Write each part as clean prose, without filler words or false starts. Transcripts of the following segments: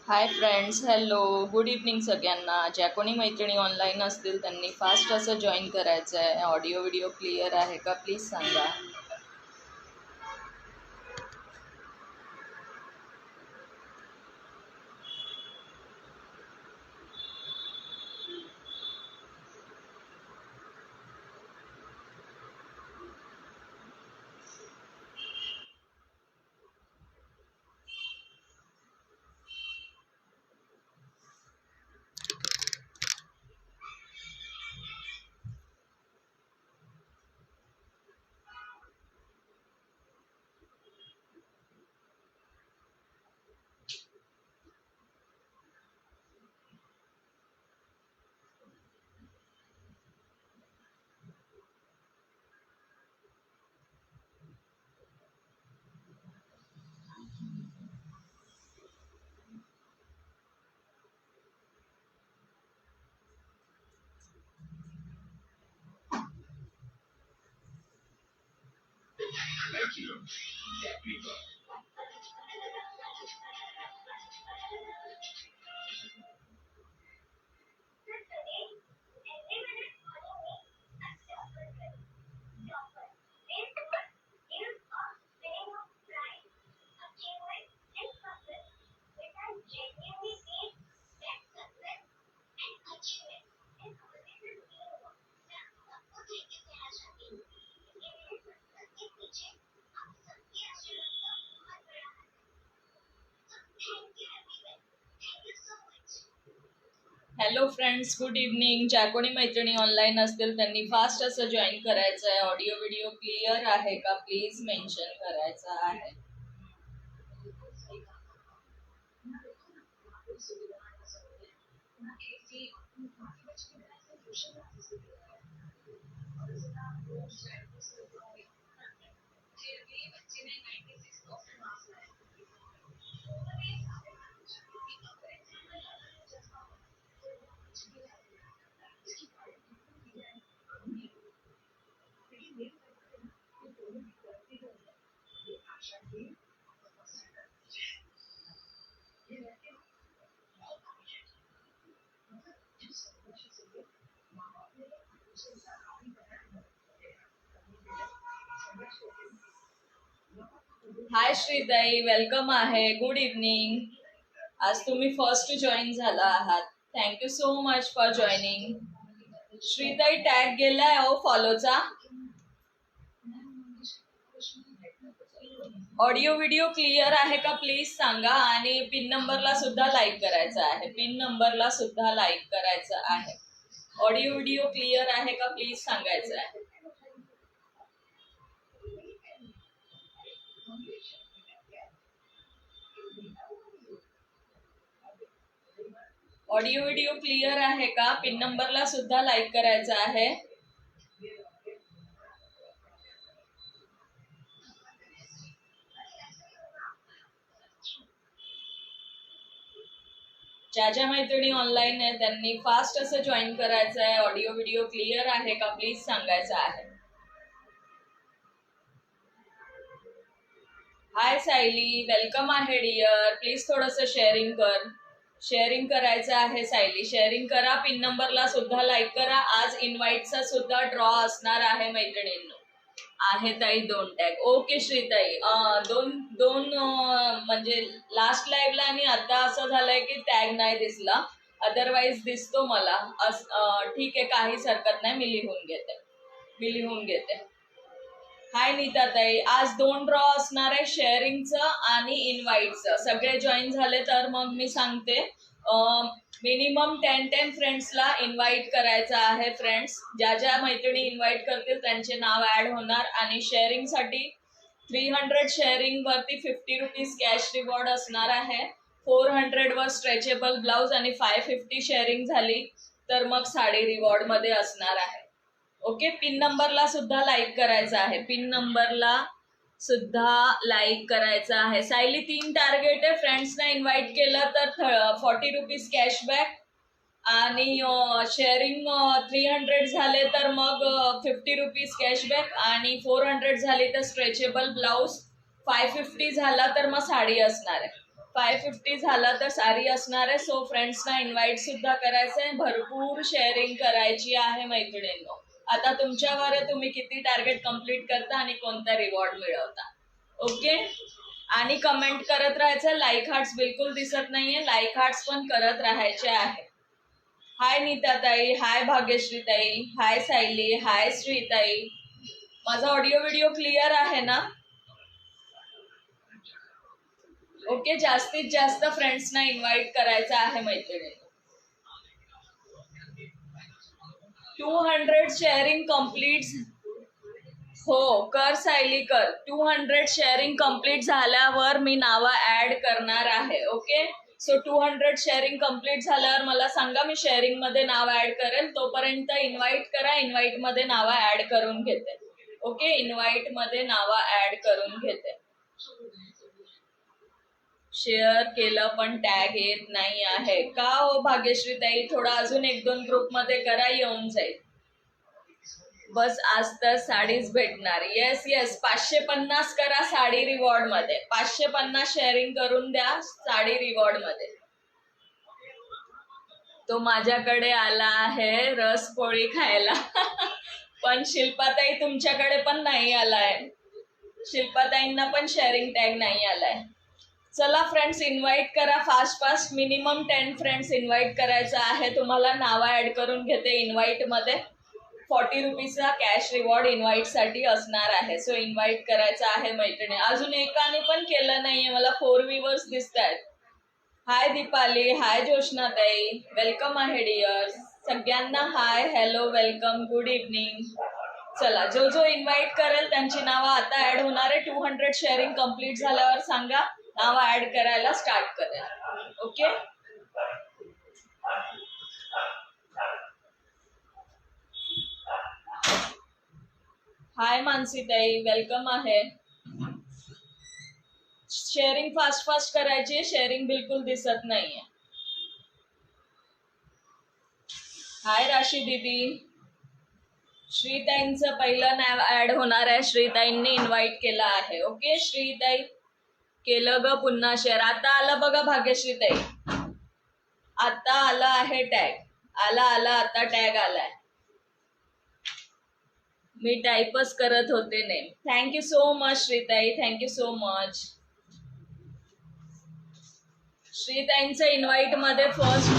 Hi friends, hello, good evening सगळ्यांना. ज्या कोणी मैत्रिणी ऑनलाईन असतील त्यांनी फास्ट असं जॉईन करायचं आहे. ऑडिओ व्हिडिओ क्लिअर आहे का प्लीज सांगा. Hello friends, good evening. ज्या कोणी मैत्रिणी ऑनलाईन असतील त्यांनी फास्ट असं जॉईन करायचं आहे. ऑडिओ व्हिडिओ क्लिअर आहे का प्लीज मेन्शन करायचं आहे. हाय श्रीताई, वेलकम आहे. Good evening. आज तुम्ही फर्स्ट जॉईन झाला आहात. Thank you so much for joining. श्रीताई टॅग गेलाय हो फॉलोचा. ऑडिओ व्हिडिओ क्लिअर आहे का प्लीज सांगा. आणि पिन नंबरला सुद्धा लाईक करायचा आहे. पिन नंबरला सुद्धा लाईक करायचं आहे. ऑडिओ व्हिडिओ क्लिअर आहे का प्लीज सांगायचं आहे. ऑडिओ व्हिडिओ क्लिअर आहे का. पिन नंबरला सुद्धा लाईक करायचं आहे. ज्या ज्या मैत्रिणी ऑनलाईन आहे त्यांनी फास्ट असं जॉईन करायचं आहे. ऑडिओ व्हिडिओ क्लिअर आहे का प्लीज सांगायचं आहे. हाय सायली, वेलकम आहे डिअर. प्लीज थोडंसं शेअरिंग कर. शेअरिंग करायचं आहे सायली. शेअरिंग करा. पिन नंबरला सुद्धा लाईक करा. आज इन्व्हाइटचा सुद्धा ड्रॉ असणार आहे मैत्रिणींनो. आहे ताई 2 टॅग. ओके श्रीताई. दोन दोन म्हणजे लास्ट लाईव्हला आणि आता असं झालंय की टॅग नाही दिसला. अदरवाईज दिसतो मला. ठीक आहे, काहीच हरकत नाही. मी लिहून घेते. हाय नीता ताई, आज 2 ड्रॉ असणार आहे, शेअरिंगचं आणि इन्व्हाइटचं. सगळे जॉईन झाले तर मग मी सांगते. मिनिमम 10 फ्रेंड्सला इन्व्हाइट करायचं आहे. फ्रेंड्स, ज्या ज्या मैत्रिणी इन्व्हाइट करतील त्यांचे नाव ऍड होणार. आणि शेअरिंगसाठी 300 शेअरिंग वरती 50 रुपीज कॅश रिवॉर्ड असणार आहे. 400 वर स्ट्रेचेबल ब्लाउज आणि 550 शेअरिंग झाली तर मग साडी रिवॉर्ड मध्ये असणार आहे. ओके, पिन नंबरला सुद्धा लाईक करायचं आहे. पिन नंबरला सुद्धा लाईक करायचा आहे. सायली 3 टार्गेट आहे. फ्रेंड्सना इन्व्हाइट केलं तर 40 रुपीज कॅशबॅक आणि शेअरिंग 300 झाले तर मग 50 रुपीज कॅशबॅक आणि 400 झाले तर स्ट्रेचेबल ब्लाउज 550 झाला तर मग साडी असणार आहे. 550 झाला तर साडी असणार आहे. सो फ्रेंड्सना इन्व्हाइट सुद्धा करायचं आहे, भरपूर शेअरिंग करायची आहे मैत्रिणींनो. आता तुमच्यावर आहे, तुम्ही किती टार्गेट कम्प्लीट करता आणि कोणता रिवॉर्ड मिळवता. ओके, आणि कमेंट करत राहायचं. लाईक हार्ट्स बिलकुल दिसत नाहीये, लाईक हार्ट्स पण करत राहायचे आहे. हाय नीताताई, हाय भाग्यश्रीताई, हाय सायली, हाय श्रीताई. माझा ऑडिओ व्हिडिओ क्लिअर आहे ना? ओके, जास्तीत जास्त फ्रेंड्सना इन्व्हाइट करायचं आहे मैत्रिणी. 200 शेअरिंग कम्प्लीट. हो कर सायली कर. 200 शेअरिंग कम्प्लीट झाल्यावर मी नावं ऍड करणार आहे. ओके, सो 200 शेअरिंग कम्प्लीट झाल्यावर मला सांगा, मी शेअरिंग मध्ये नाव ऍड करेल. तोपर्यंत इन्व्हाइट करा, इन्व्हाइट मध्ये नावं ऍड करून घेते. ओके, इन्व्हाइट मध्ये नावं ऍड करून घेते. शेअर केलं पण टॅग येत नाही आहे का हो भाग्यश्रीताई? थोडा अजून 1-2 ग्रुप मध्ये करा, येऊन जाईल. बस आज तर साडीच भेटणार. येस येस, 550 करा साडी रिवॉर्ड मध्ये. 550 शेअरिंग करून द्या साडी रिवॉर्ड मध्ये. तो माझ्याकडे आला आहे रस पोळी खायला. पण शिल्पाताई तुमच्याकडे पण नाही आलाय. शिल्पाताईंना पण शेअरिंग टॅग नाही आलाय. चला फ्रेंड्स, इन्व्हाइट करा fast fast. Minimum 10 friends invite करायचं आहे तुम्हाला. नावं ऍड करून घेते इन्व्हाइट मध्ये. 40 रुपीजचा कॅश रिवॉर्ड इन्व्हाइट साठी असणार आहे. सो इन्व्हाइट करायचं आहे मैत्रिणी. अजून एकाने पण केलं नाहीये, मला 4 व्ह्यूअर्स दिसत आहेत. हाय दीपाली, हाय जोशनाताई, वेलकम आहे डिअर्स. सगळ्यांना हाय, हॅलो, वेलकम, गुड इव्हनिंग. चला, जो जो इन्व्हाइट करेल त्यांची नावं आता ऍड होणार आहे. 200 शेअरिंग कम्प्लीट झाल्यावर सांगा, नावं ऍड करायला स्टार्ट करेल. ओके, हाय मानसीताई, वेलकम आहे. शेअरिंग फास्ट फास्ट करायची, शेअरिंग बिलकुल दिसत नाहीये. हाय राशी दीदी. श्रीताईंचं पहिलं नाव ऍड होणार आहे. श्रीताईंनी इन्व्हाइट केलं आहे. ओके श्रीताई, केलं ग पुन्हा शेअर. आता आलं बघा भाग्यश्रीताई, आता आला आहे टॅग. आला आता टॅग आलाय. मी टाईपच करत होते नेम. थँक्यू सो मच श्रीताई, थँक्यू सो मच. श्रीताईंचं इन्व्हाइट मध्ये फर्स्ट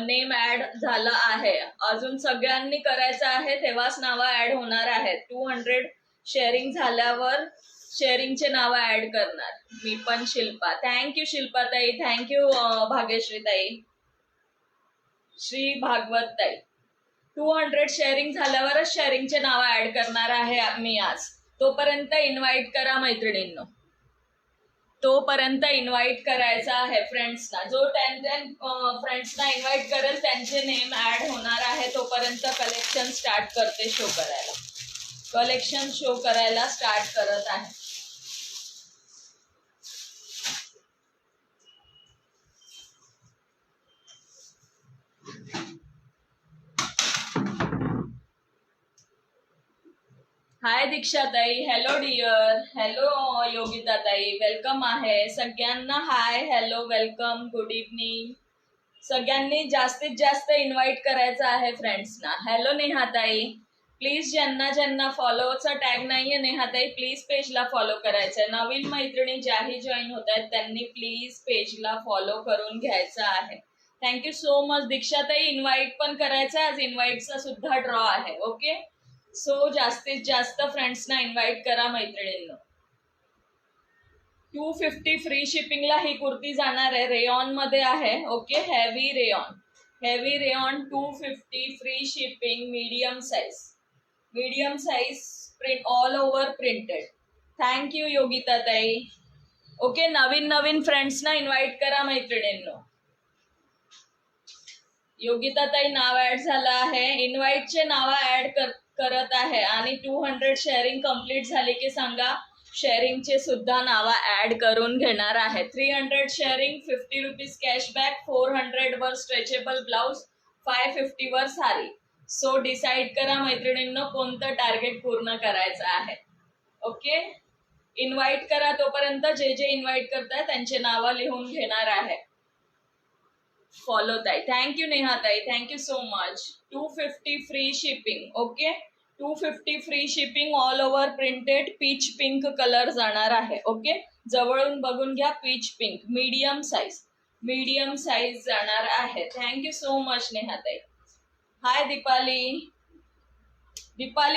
नेम ऍड झालं आहे. अजून सगळ्यांनी करायचं आहे, तेव्हाच नावं ऍड होणार आहेत. 200 शेअरिंग झाल्यावर शेअरिंगचे नाव ऍड करणार. मी पण शिल्पा. थँक्यू शिल्पाताई, थँक्यू भाग्यश्रीताई, श्री भागवत ताई. 200 शेअरिंग झाल्यावरच शेअरिंगचे नाव ऍड करणार आहे मी आज. तोपर्यंत इन्व्हाइट करा मैत्रिणींनो. तोपर्यंत इन्व्हाइट करायचा आहे फ्रेंड्सना. जो 10 फ्रेंड्सना इन्व्हाइट करेल त्यांचे नेम ऍड होणार आहे. तोपर्यंत कलेक्शन स्टार्ट करते शो करायला. कलेक्शन शो करायला स्टार्ट करत आहे. हाय दीक्षाताई, हॅलो डिअर, हॅलो योगिताताई, वेलकम आहे सगळ्यांना. हाय, हॅलो, वेलकम, गुड इव्हनिंग. सगळ्यांनी जास्तीत जास्त इन्व्हाइट करायचं आहे फ्रेंड्सना. हॅलो नेहाताई, प्लीज ज्यांना ज्यांना फॉलोचा टॅग नाहीये नेहाताई, प्लीज पेजला फॉलो करायचंय. नवीन मैत्रिणी ज्याही जॉईन होत आहेत त्यांनी प्लीज पेजला फॉलो करून घ्यायचं आहे. थँक्यू सो मच दीक्षाताई. इन्व्हाइट पण करायचं, आज इन्व्हाइटचा सुद्धा ड्रॉ आहे. ओके, सो जास्तीत जास्त फ्रेंड्सना इन्व्हाइट करा मैत्रिणींना. 250 फ्री शिपिंगला ही कुर्ती जाणार आहे. रेयॉन मध्ये आहे. Okay, heavy rayon, heavy rayon 250 free shipping. Medium size print, all over printed. Thank you Yogita ताई. ओके, नवीन फ्रेंड्सना इन्व्हाइट करा मैत्रिणींनो. योगिता ताई नाव ऍड झालं आहे. इन्व्हाइटचे नाव ऍड करत आहे आणि 200 शेअरिंग कम्प्लीट झाली की सांगा, शेअरिंगचे सुद्धा नाव ऍड करून घेणार आहे. 300 शेअरिंग, 50 रुपीज कॅशबॅक, 400 वर स्ट्रेचेबल ब्लाउज, 550 वर साडी. सो डिसाईड करा मैत्रिणींनो कोणतं टार्गेट पूर्ण करायचं आहे. ओके, इन्व्हाइट करा. तोपर्यंत जे जे इन्व्हाइट करताय त्यांचे नावं लिहून घेणार आहे. फॉलो ताई. थँक्यू नेहा ताई, thank you so much. 250 free shipping. Okay, 250 free shipping. All over printed peach pink colour जाणार आहे. ओके, जवळून बघून घ्या. पीच पिंक मीडियम साईज जाणार आहे. थँक्यू सो मच नेहा ताई. Hi Deepali.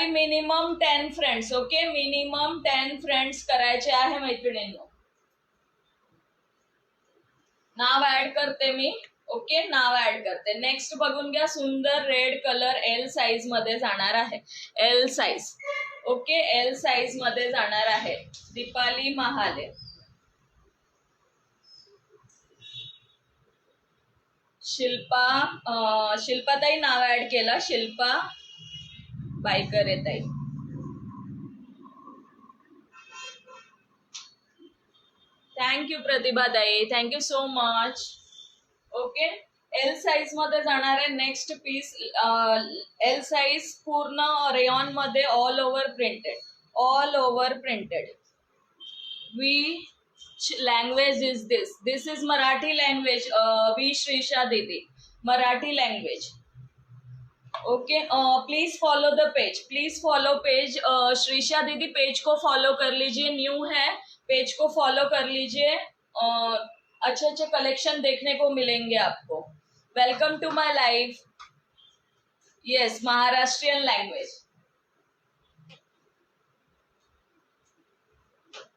Minimum 10 friends. Okay, minimum 10 friends करायचे आहे मैत्रिणींनो. नाव ऍड करते मी. ओके, नाव ऍड करते. नेक्स्ट बघून घ्या. सुंदर रेड कलर एल साईज मध्ये जाणार आहे. L size. Okay, L size मध्ये जाणार आहे. दीपाली महाले. शिल्पाताई नाव ऍड केलं. शिल्पा बायकरे ताई. थँक्यू प्रतिभा ताई, thank you so much. Okay, L size मध्ये जाणार आहे. नेक्स्ट पीस एल साईज पूर्ण रेयॉन मध्ये all over printed. Which language is this? This is Marathi language. We Shrisha Didi. Marathi language. Okay. Please follow the page. Please follow page. Shrisha दीदी page को follow कर लीजिए. New है, page को follow कर लीजिए. अच्छे अच्छे कलेक्शन देखने को मिलेंगे आपको. Welcome to my live. Yes, Maharashtrian language.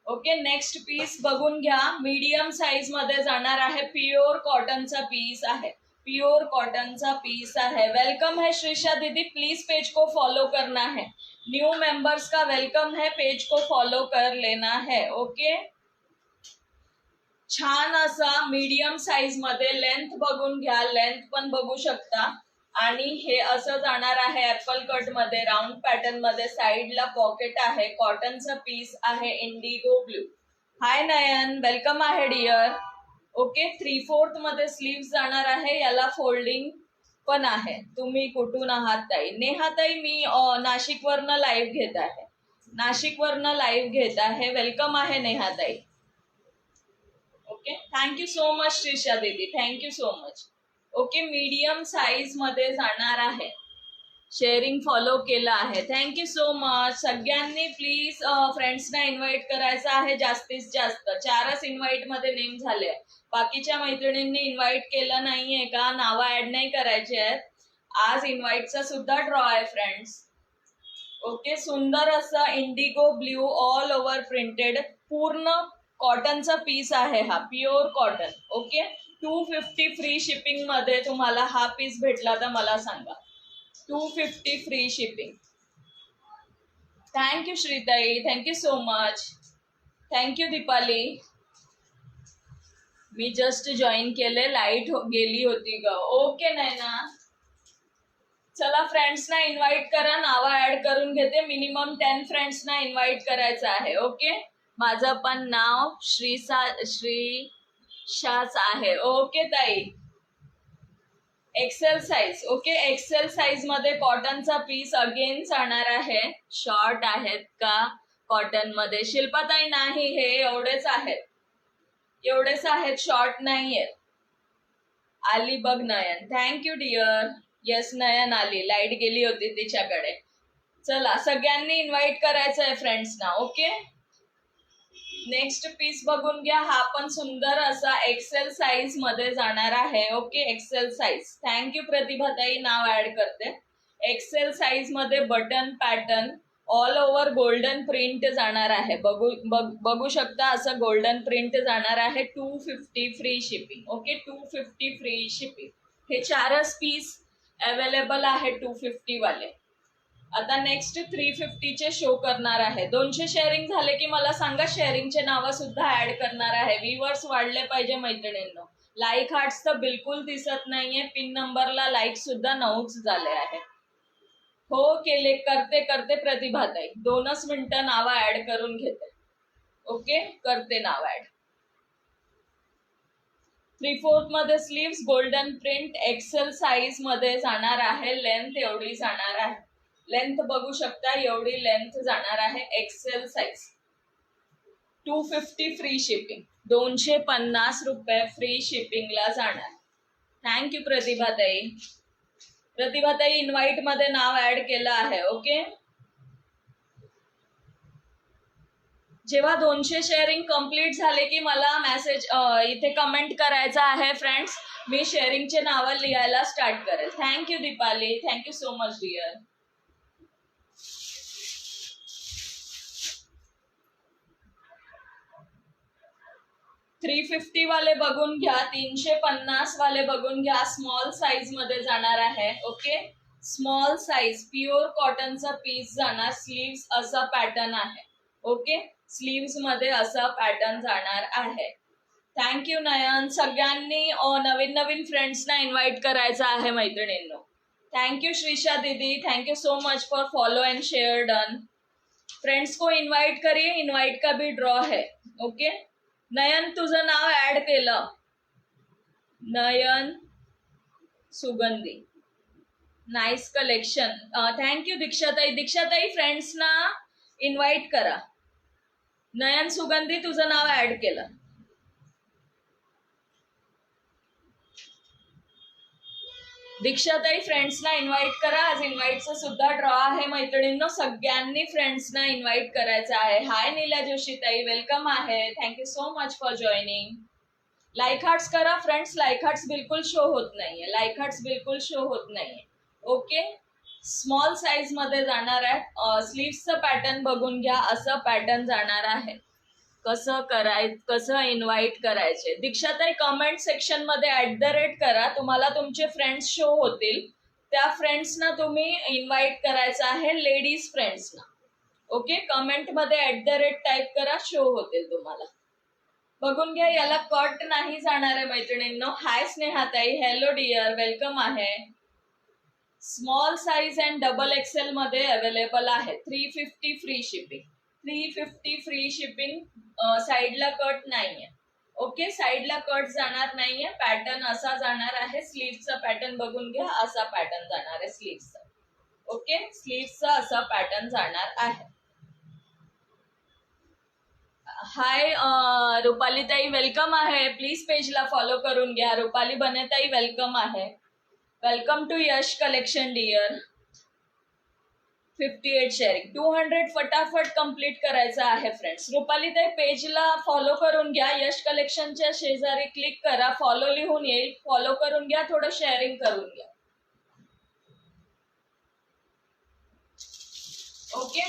Okay, next piece बघून घ्या. मीडियम साईज मध्ये जाणार आहे. प्युअर कॉटनचा पीस आहे. वेलकम है श्रीशा दीदी. प्लीज पेज को फॉलो करना है. न्यू मेंबर्स का वेलकम है. पेज को फॉलो कर लेना है. ओके, छान असा मीडियम साईज मध्ये. लेंथ बघून घ्या. लेंथ पण बघू शकता. आणि हे असं जाणार आहे ऍपल कट मध्ये, राऊंड पॅटर्न मध्ये. साईडला पॉकेट आहे. कॉटनचा पीस आहे. Indigo blue. Hi Nayan, welcome आहे डिअर. ओके, 3/4 मध्ये स्लीव्स जाणार आहे. याला फोल्डिंग पण आहे. तुम्ही कुठून आहात ताई? नेहा ताई, मी नाशिकवरनं लाईव्ह घेत आहे. वेलकम आहे नेहा ताई. Okay, thank you so much Shrisha दीदी, thank you so much. Okay, medium size मध्ये जाणार आहे. शेअरिंग फॉलो केलं आहे. Thank you so much. सगळ्यांनी प्लीज फ्रेंड्सना इन्व्हाइट करायचं आहे जास्तीत जास्त. 4च इन्व्हाइट मध्ये नेम झाले. बाकीच्या मैत्रिणींनी इन्व्हाइट केलं नाहीये का? नावं ऍड नाही करायचे आहेत. आज इन्व्हाइटचा सुद्धा ड्रॉ आहे फ्रेंड्स. ओके, सुंदर असं indigo blue all over printed पूर्ण कॉटनचा पीस आहे हा. Pure cotton. Okay, 250 free shipping मध्ये तुम्हाला हा पीस भेटला तर मला सांगा. 250 फ्री शिपिंग. थँक्यू श्रीताई, thank you so much. Thank you Deepali. मी जस्ट जॉईन केले. लाईट गेली होती ग. ओके नैना. चला, फ्रेंड्सना इन्व्हाइट करा. नावं ऍड करून घेते. मिनिमम 10 फ्रेंड्सना इन्व्हाइट करायचं आहे. ओके, माझं पण नाव श्रीशाच आहे. ओके ताई. XL size. Okay, XL size मध्ये कॉटनचा पीस अगेन जाणार आहे. शॉर्ट आहेत का कॉटन मध्ये? शिल्पाताई नाही, हे एवढेच आहेत, शॉर्ट नाही आहेत. आली बघ Nayan. Thank you dear. Yes, Nayan आली. लाईट गेली होती तिच्याकडे. चला, सगळ्यांनी इन्व्हाइट करायचं आहे फ्रेंड्सना. ओके, नेक्स्ट पीस बघून घ्या. हा पण सुंदर असा एक्सेल साईज मध्ये जाणार आहे. Okay, XL size. थँक्यू प्रतिभाताई, नाव ऍड करते. एक्सेल साईज मध्ये button pattern all over golden print जाणार आहे. बघू शकता, असं गोल्डन प्रिंट जाणार आहे. 250 free shipping. Okay, 250 free shipping. हे 4च पीस अवेलेबल आहे 250 वाले. आता नेक्स्ट 350 चे शो करणार आहे. 200 शेअरिंग झाले की मला सांगा. शेअरिंगचे नावं सुद्धा ऍड करणार आहे. व्ह्यूअर्स वाढले पाहिजे मैत्रिणींनो. लाईक हार्ट्स तर बिलकुल दिसत नाहीये. पिन नंबरला लाईक सुद्धा 9च झाले आहे. हो, करते प्रतिभाताई. 2च मिनिटं नावं ऍड करून घेते. ओके, करते नाव ऍड. 3/4 मध्ये sleeves, golden print, XL size मध्ये जाणार आहे. लेंथ एवढी जाणार आहे. लेंथ बघू शकता, एवढी लेंथ जाणार आहे. XL size. 250 फ्री शिपिंग, 250 रुपये फ्री शिपिंगला जाणार. थँक्यू प्रतिभाताई. प्रतिभाताई इन्व्हाइट मध्ये नाव ऍड केलं आहे. ओके, जेव्हा 200 शेअरिंग कंप्लीट झाले की मला मेसेज इथे कमेंट करायचा आहे फ्रेंड्स. मी शेअरिंगचे नाव लिहायला स्टार्ट करेल. Thank you Deepali, thank you so much dear. $350 वाले बघून घ्या, 350 वाले बघून घ्या. स्मॉल साईज मध्ये जाणार आहे. ओके, स्मॉल साईज प्युअर कॉटनचा पीस जाणार. स्लीव्स असा पॅटर्न आहे. ओके, स्लीव्स मध्ये असा पॅटर्न जाणार आहे. थँक्यू नयन. सगळ्यांनी नवीन नवीन फ्रेंड्सना इन्व्हाइट करायचं आहे मैत्रिणींनो. थँक्यू श्रीषा दीदी, thank you so much for follow end share done. Friends को इन्व्हाइट करिए, इन्व्हाइट का भी ड्रॉ है. ओके, नयन तुझं नाव ऍड केलं. नयन सुगंधी, नाइस कलेक्शन. थँक्यू दीक्षाताई. दीक्षाताई फ्रेंड्सना इन्व्हाइट करा. नयन सुगंधी तुझं नाव ऍड केलं. दीक्षाताई फ्रेंड्सना इन्व्हाइट करा. आज इन्व्हाइटचं सुद्धा ड्रॉ आहे मैत्रिणींनो. सगळ्यांनी फ्रेंड्सना इन्व्हाइट करायचं आहे. हाय नीला जोशीताई, वेलकम आहे. Thank you so much for joining. Like hearts करा फ्रेंड्स. लाईक हार्ट्स बिलकुल शो होत नाहीये. लाईक हार्ट्स बिलकुल शो होत नाहीये. ओके, स्मॉल साईज मध्ये जाणार आहे. स्लीव्सचं पॅटर्न बघून घ्या. असं पॅटर्न जाणार आहे. कसं इन्व्हाइट करायचे. दीक्षाताई कमेंट सेक्शन मध्ये @ करा. तुम्हाला तुमचे फ्रेंड्स शो होतील. त्या फ्रेंड्सना तुम्ही इन्व्हाइट करायचं आहे, लेडीज फ्रेंड्सना. ओके, कमेंट मध्ये @ टाईप करा, शो होतील तुम्हाला. बघून घ्या. याला कट नाही जाणार आहे मैत्रिणींनो. हाय स्नेहाताई, हॅलो डिअर, वेलकम आहे. स्मॉल साईज अँड XXL मध्ये अवेलेबल आहे. 350 फ्री शिपिंग. 350 free shipping. साईडला कट नाहीये. ओके, साईडला कट जाणार नाहीये. पॅटर्न असा जाणार आहे. स्लीव्हचा पॅटर्न बघून घ्या. असा पॅटर्न जाणार आहे स्लीव्हचा. ओके, स्लीव्हचा असा पॅटर्न जाणार आहे. हाय रुपालीताई, वेलकम आहे. प्लीज पेजला फॉलो करून घ्या. रुपाली बनेताई वेलकम आहे. Welcome to Yash collection dear. 58 sharing. 200 फटाफट कंप्लीट करायचं आहे फ्रेंड्स. रुपालीताई पेजला फॉलो करून घ्या. यश कलेक्शनच्या शेजारी क्लिक करा. फॉलो लिहून येईल. फॉलो करून घ्या. थोडं शेअरिंग करून घ्या. ओके,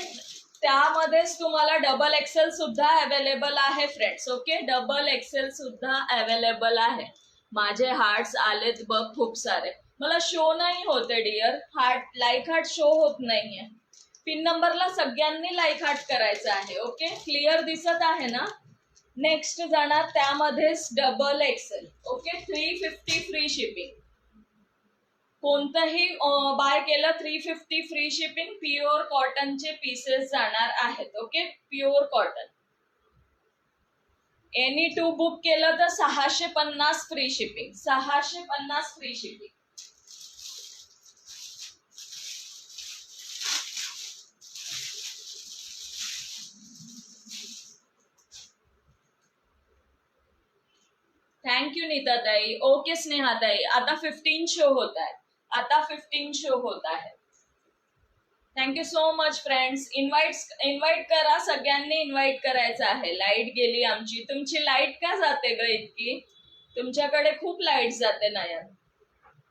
त्यामध्येच तुम्हाला XXL सुद्धा अवेलेबल आहे फ्रेंड्स. ओके, XXL सुद्धा अवेलेबल आहे. माझे हार्ट्स आलेत बघ खूप सारे. मला शो नाही होते डिअर. लाईक हार्ट शो होत नाहीये. पिन नंबरला सगळ्यांनी लाईक हार्ट करायचं आहे. ओके, क्लिअर दिसत आहे ना. नेक्स्ट जाणार त्यामध्येच XXL. Okay, 350 free shipping. कोणतंही बाय केलं 350 फ्री शिपिंग. प्युअर कॉटनचे पीसेस जाणार आहेत. Okay, pure cotton. Any 2 book केलं तर 650 free shipping. 650 free shipping. Thank you नीताताई. ओके स्नेहाताई, आता 15 शो होत आहे. आता 15 शो होत आहे. Thank you so much friends. Invite करा. सगळ्यांनी इन्व्हाइट करायचं आहे. लाईट गेली आमची. तुमची लाईट का जाते ग इतकी? तुमच्याकडे खूप लाईट जाते नयन.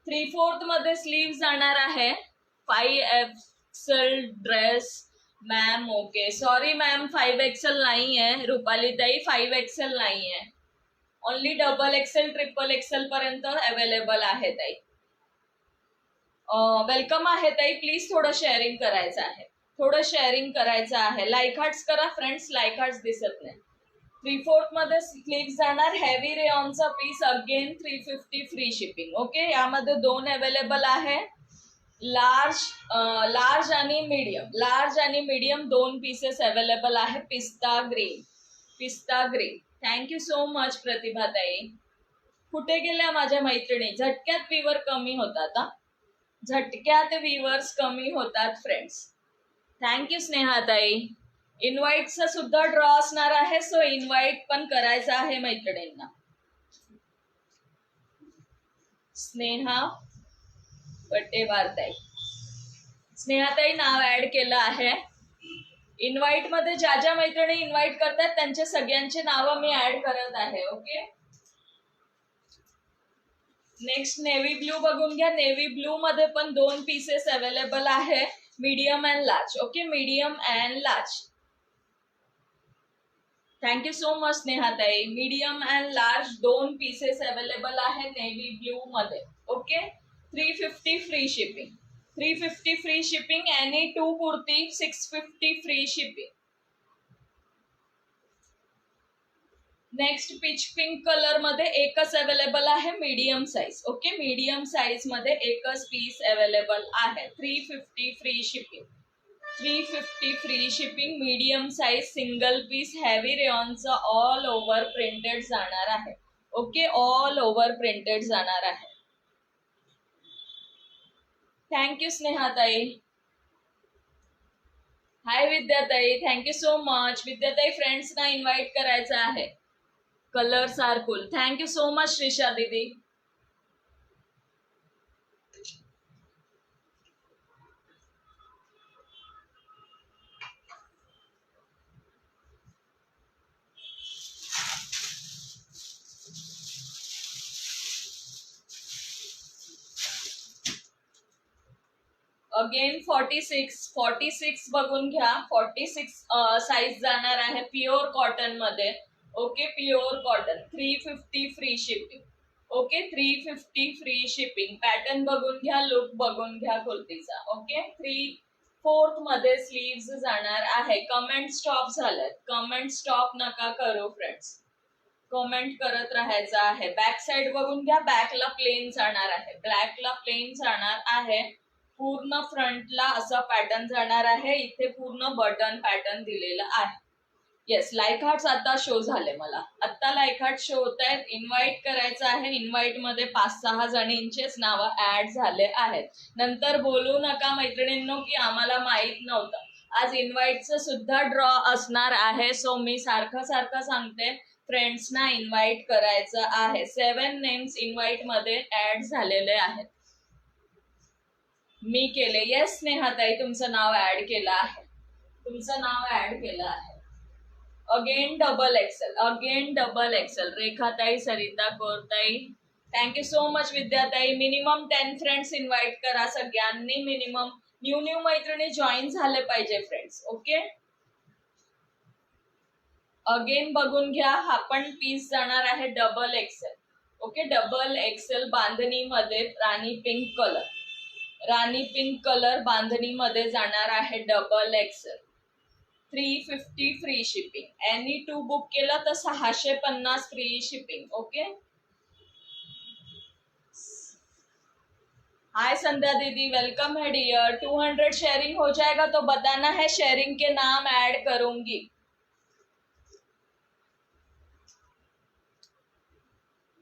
3/4 मध्ये स्लीव जाणार आहे. 5XL dress ma'am. Okay, sorry ma'am, 5XL नाही आहे. रुपालीताई 5XL नाही आहे. ओनली XXL XXL पर्यंत अवेलेबल आहे ताई. वेलकम आहे ताई. प्लीज थोडं शेअरिंग करायचं आहे. थोडं शेअरिंग करायचं आहे. लाईक हार्ट्स करा फ्रेंड्स. लाईक हार्ट्स दिसत नाही. 3/4 मध्ये स्लीव्ह जाणार. हेवी रेऑनचा piece. Again 350 free shipping. Okay, यामध्ये 2 अवेलेबल आहे. लार्ज आणि मीडियम. लार्ज आणि मीडियम 2 पीसेस अवेलेबल आहे. Pista green. Pista green. Thank you so much प्रतिभाताई. कुठे गेल्या माझ्या मैत्रिणी? झटक्यात व्ह्यूवर कमी होतात. झटक्यात व्ह्यूवर्स कमी होतात फ्रेंड्स. थँक्यू स्नेहाताई. इन्व्हाइटचा सुद्धा ड्रॉ असणार आहे, सो इन्व्हाइट पण करायचं आहे मैत्रिणींना. स्नेहा पट्टेवारताई, स्नेहाताई नाव ऍड केलं आहे. इन्व्हाइट मध्ये ज्या ज्या मैत्रिणी इन्व्हाइट करतात त्यांचे सगळ्यांचे नाव मी ऍड करत आहे. ओके, नेक्स्ट नेव्ही ब्लू बघून घ्या. नेव्ही ब्लू मध्ये पण 2 पीसेस अवेलेबल आहे, medium and large. Okay, medium and large. Thank you so much स्नेहाताई. Medium and large 2 pieces available आहे नेव्ही ब्लू मध्ये. Okay, 350 free shipping. 350 free shipping. Any 2 kurti 650 free shipping. Next peach pink colour मध्ये एकच available आहे, medium size. Okay, medium size मध्ये एकच piece available आहे. 350 free shipping. 350 free shipping. Medium size single piece heavy रेयॉनचा all over printed जाणार आहे. Okay, all over printed जाणार आहे. थँक्यू स्नेहाताई. हाय विद्याताई, थँक्यू सो मच. विद्याताई फ्रेंड्सना इन्व्हाइट करायचं आहे. Colours are cool. Thank you so much Shrisha दीदी. अगेन 46 बघून घ्या. 46 साईज जाणार आहे प्युअर कॉटन मध्ये. Okay, pure cotton. 350 free shipping. Okay, 350 free shipping. Pattern बघून घ्या, लुक बघून घ्या कुर्तीचा. ओके, 3/4 मध्ये स्लीव्स जाणार आहे. कमेंट स्टॉप झालेत, कमेंट स्टॉप नका करू फ्रेंड्स, कमेंट करत राहायचं आहे. बॅक साइड बघून घ्या. बॅकला प्लेन जाणार आहे, ब्लॅकला प्लेन जाणार आहे. पूर्ण फ्रंटला असा पॅटर्न जाणार आहे. इथे पूर्ण बटन पॅटर्न दिलेला आहे. येस, लाईक हार्ट्स आता शो झाले मला. आता लाईक हार्ट शो होत आहेत. इन्व्हाइट करायचं आहे. इन्व्हाइट मध्ये 5-6 जणींचेच नाव ऍड झाले आहेत. नंतर बोलू नका मैत्रिणींनो की आम्हाला माहित नव्हतं. आज इन्व्हाइटचं सुद्धा ड्रॉ असणार आहे. सो मी सारखं सांगते, फ्रेंड्सना इन्व्हाइट करायचं आहे. 7 नेम्स इन्व्हाइट मध्ये ऍड झालेले आहेत. मी केले. येस स्नेहाताई, तुमचं नाव ऍड केलं आहे. तुमचं नाव ऍड केलं आहे. Again double XL, again double XL. रेखाताई, सरिता कोरताई, थँक्यू सो मच. विद्याताई, मिनिमम 10 फ्रेंड्स इन्व्हाइट करा सगळ्यांनी. मिनिमम न्यू मैत्रिणी जॉईन झाले पाहिजे फ्रेंड्स. ओके, अगेन बघून घ्या. हा पण पीस जाणार आहे double XL. Okay, double Excel बांधणी मध्ये राणी पिंक कलर. राणी पिंक कलर बांधणी मध्ये जाणार आहे double XL. 350 free shipping. Any 2 book केलं तर 650 फ्री शिपिंग. ओके, हाय संध्या दीदी, वेलकम है डियर. 200 शेयरिंग हो जाएगा तो बताना है, शेयरिंग के नाम ऐड करूंगी.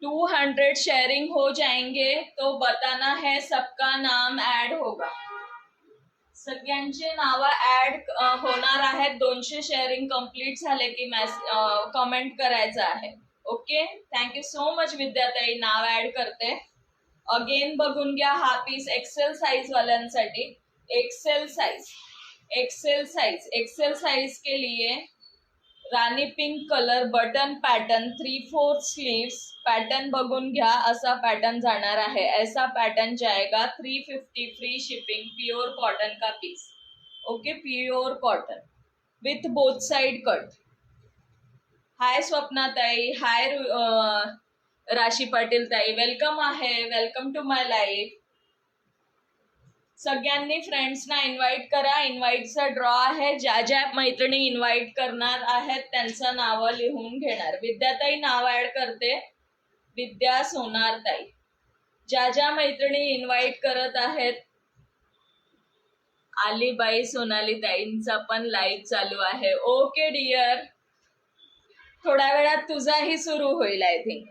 200 शेयरिंग हो जाएंगे तो बताना है, सबका नाम ऐड होगा. सगळ्यांचे नाव ऍड होणार आहेत. 200 शेअरिंग कंप्लीट झाले की कमेंट करायचं आहे. ओके, थँक्यू सो मच विद्याताई, नाव ऍड करते. अगेन बघून घ्या. हा पीस एक्सेल साइज वाल्यांसाठी. XL size, XL size, XL size के लिए रानी pink colour button pattern 3/4 sleeves. Pattern बघून घ्या. असा पैटर्न जाणार आहे. ऐसा पैटर्न जाएगा. 350 फ्री शिपिंग. प्योर कॉटन का piece. Okay, pure cotton with both side cut. Hi Swapna ताई, हाय राशी पाटील ताई, वेलकम आहे. Welcome to my life. सगळ्यांनी फ्रेंड्सना इन्व्हाइट करा. इन्व्हाइटचा ड्रॉ आहे. ज्या ज्या मैत्रिणी इन्व्हाइट करणार आहेत त्यांचं नाव लिहून घेणार. विद्याताई नाव ऍड करते. विद्या सोनार ताई. ज्या ज्या मैत्रिणी इन्व्हाइट करत आहेत. आलीबाई सोनाली ताईंचा पण लाईव्ह चालू आहे. ओके डिअर, थोड्या वेळात तुझाही सुरू होईल. आय थिंक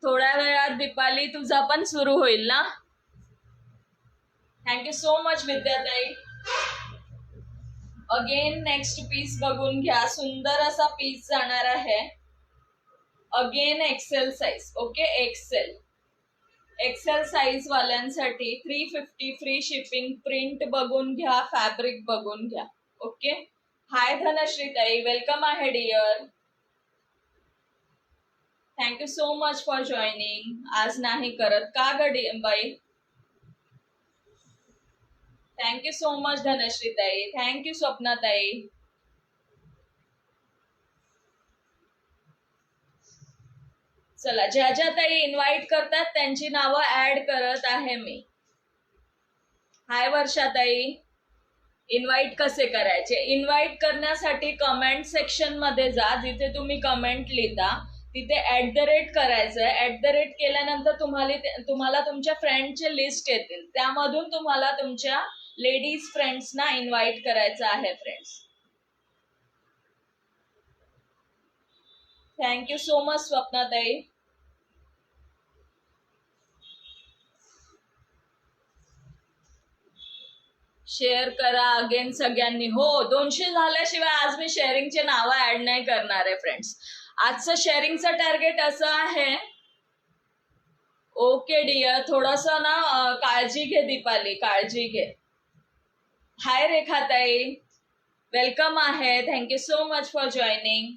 थोड्या वेळात दीपाली तुझा पण सुरू होईल ना. थँक्यू सो मच विद्याताई. अगेन नेक्स्ट पीस बघून घ्या, सुंदर असा पीस जाणार आहे. Again XL size. Okay, XL size वाल्यांसाठी 350 फ्री शिपिंग. प्रिंट बघून घ्या, फॅब्रिक बघून घ्या. ओके. हाय धनश्री ताई, वेलकम आहे dear. Thank you so much for joining. आज नाही करत का गडी बाई? थँक्यू सो मच धनश्री ताई, थँक्यू स्वप्ना ताई. चला, ज्या ज्या ताई इन्व्हाइट करतात त्यांची नावं ऍड करत आहे मी. हाय वर्षा ताई. इन्व्हाइट कसे करायचे? इन्व्हाइट करण्यासाठी कमेंट सेक्शन मध्ये जा, जिथे तुम्ही कमेंट लिहिता तिथे @ करायचंय. @ केल्यानंतर तुम्हाला तुमच्या फ्रेंडचे लिस्ट येतील, त्यामधून तुम्हाला तुमच्या लेडीज फ्रेंड्सना इन्व्हाइट करायचं आहे friends. Thank you so much Swapna ताई. शेअर करा अगेन सगळ्यांनी. हो, 200 झाल्याशिवाय आज मी शेअरिंगचे नाव ऍड नाही करणार आहे फ्रेंड्स. आजचं शेअरिंगचं टार्गेट असं आहे. ओके डिअर, थोडस ना काळजी घे दीपाली, काळजी घे. हाय रेखाताई, वेलकम आहे. Thank you so much for joining.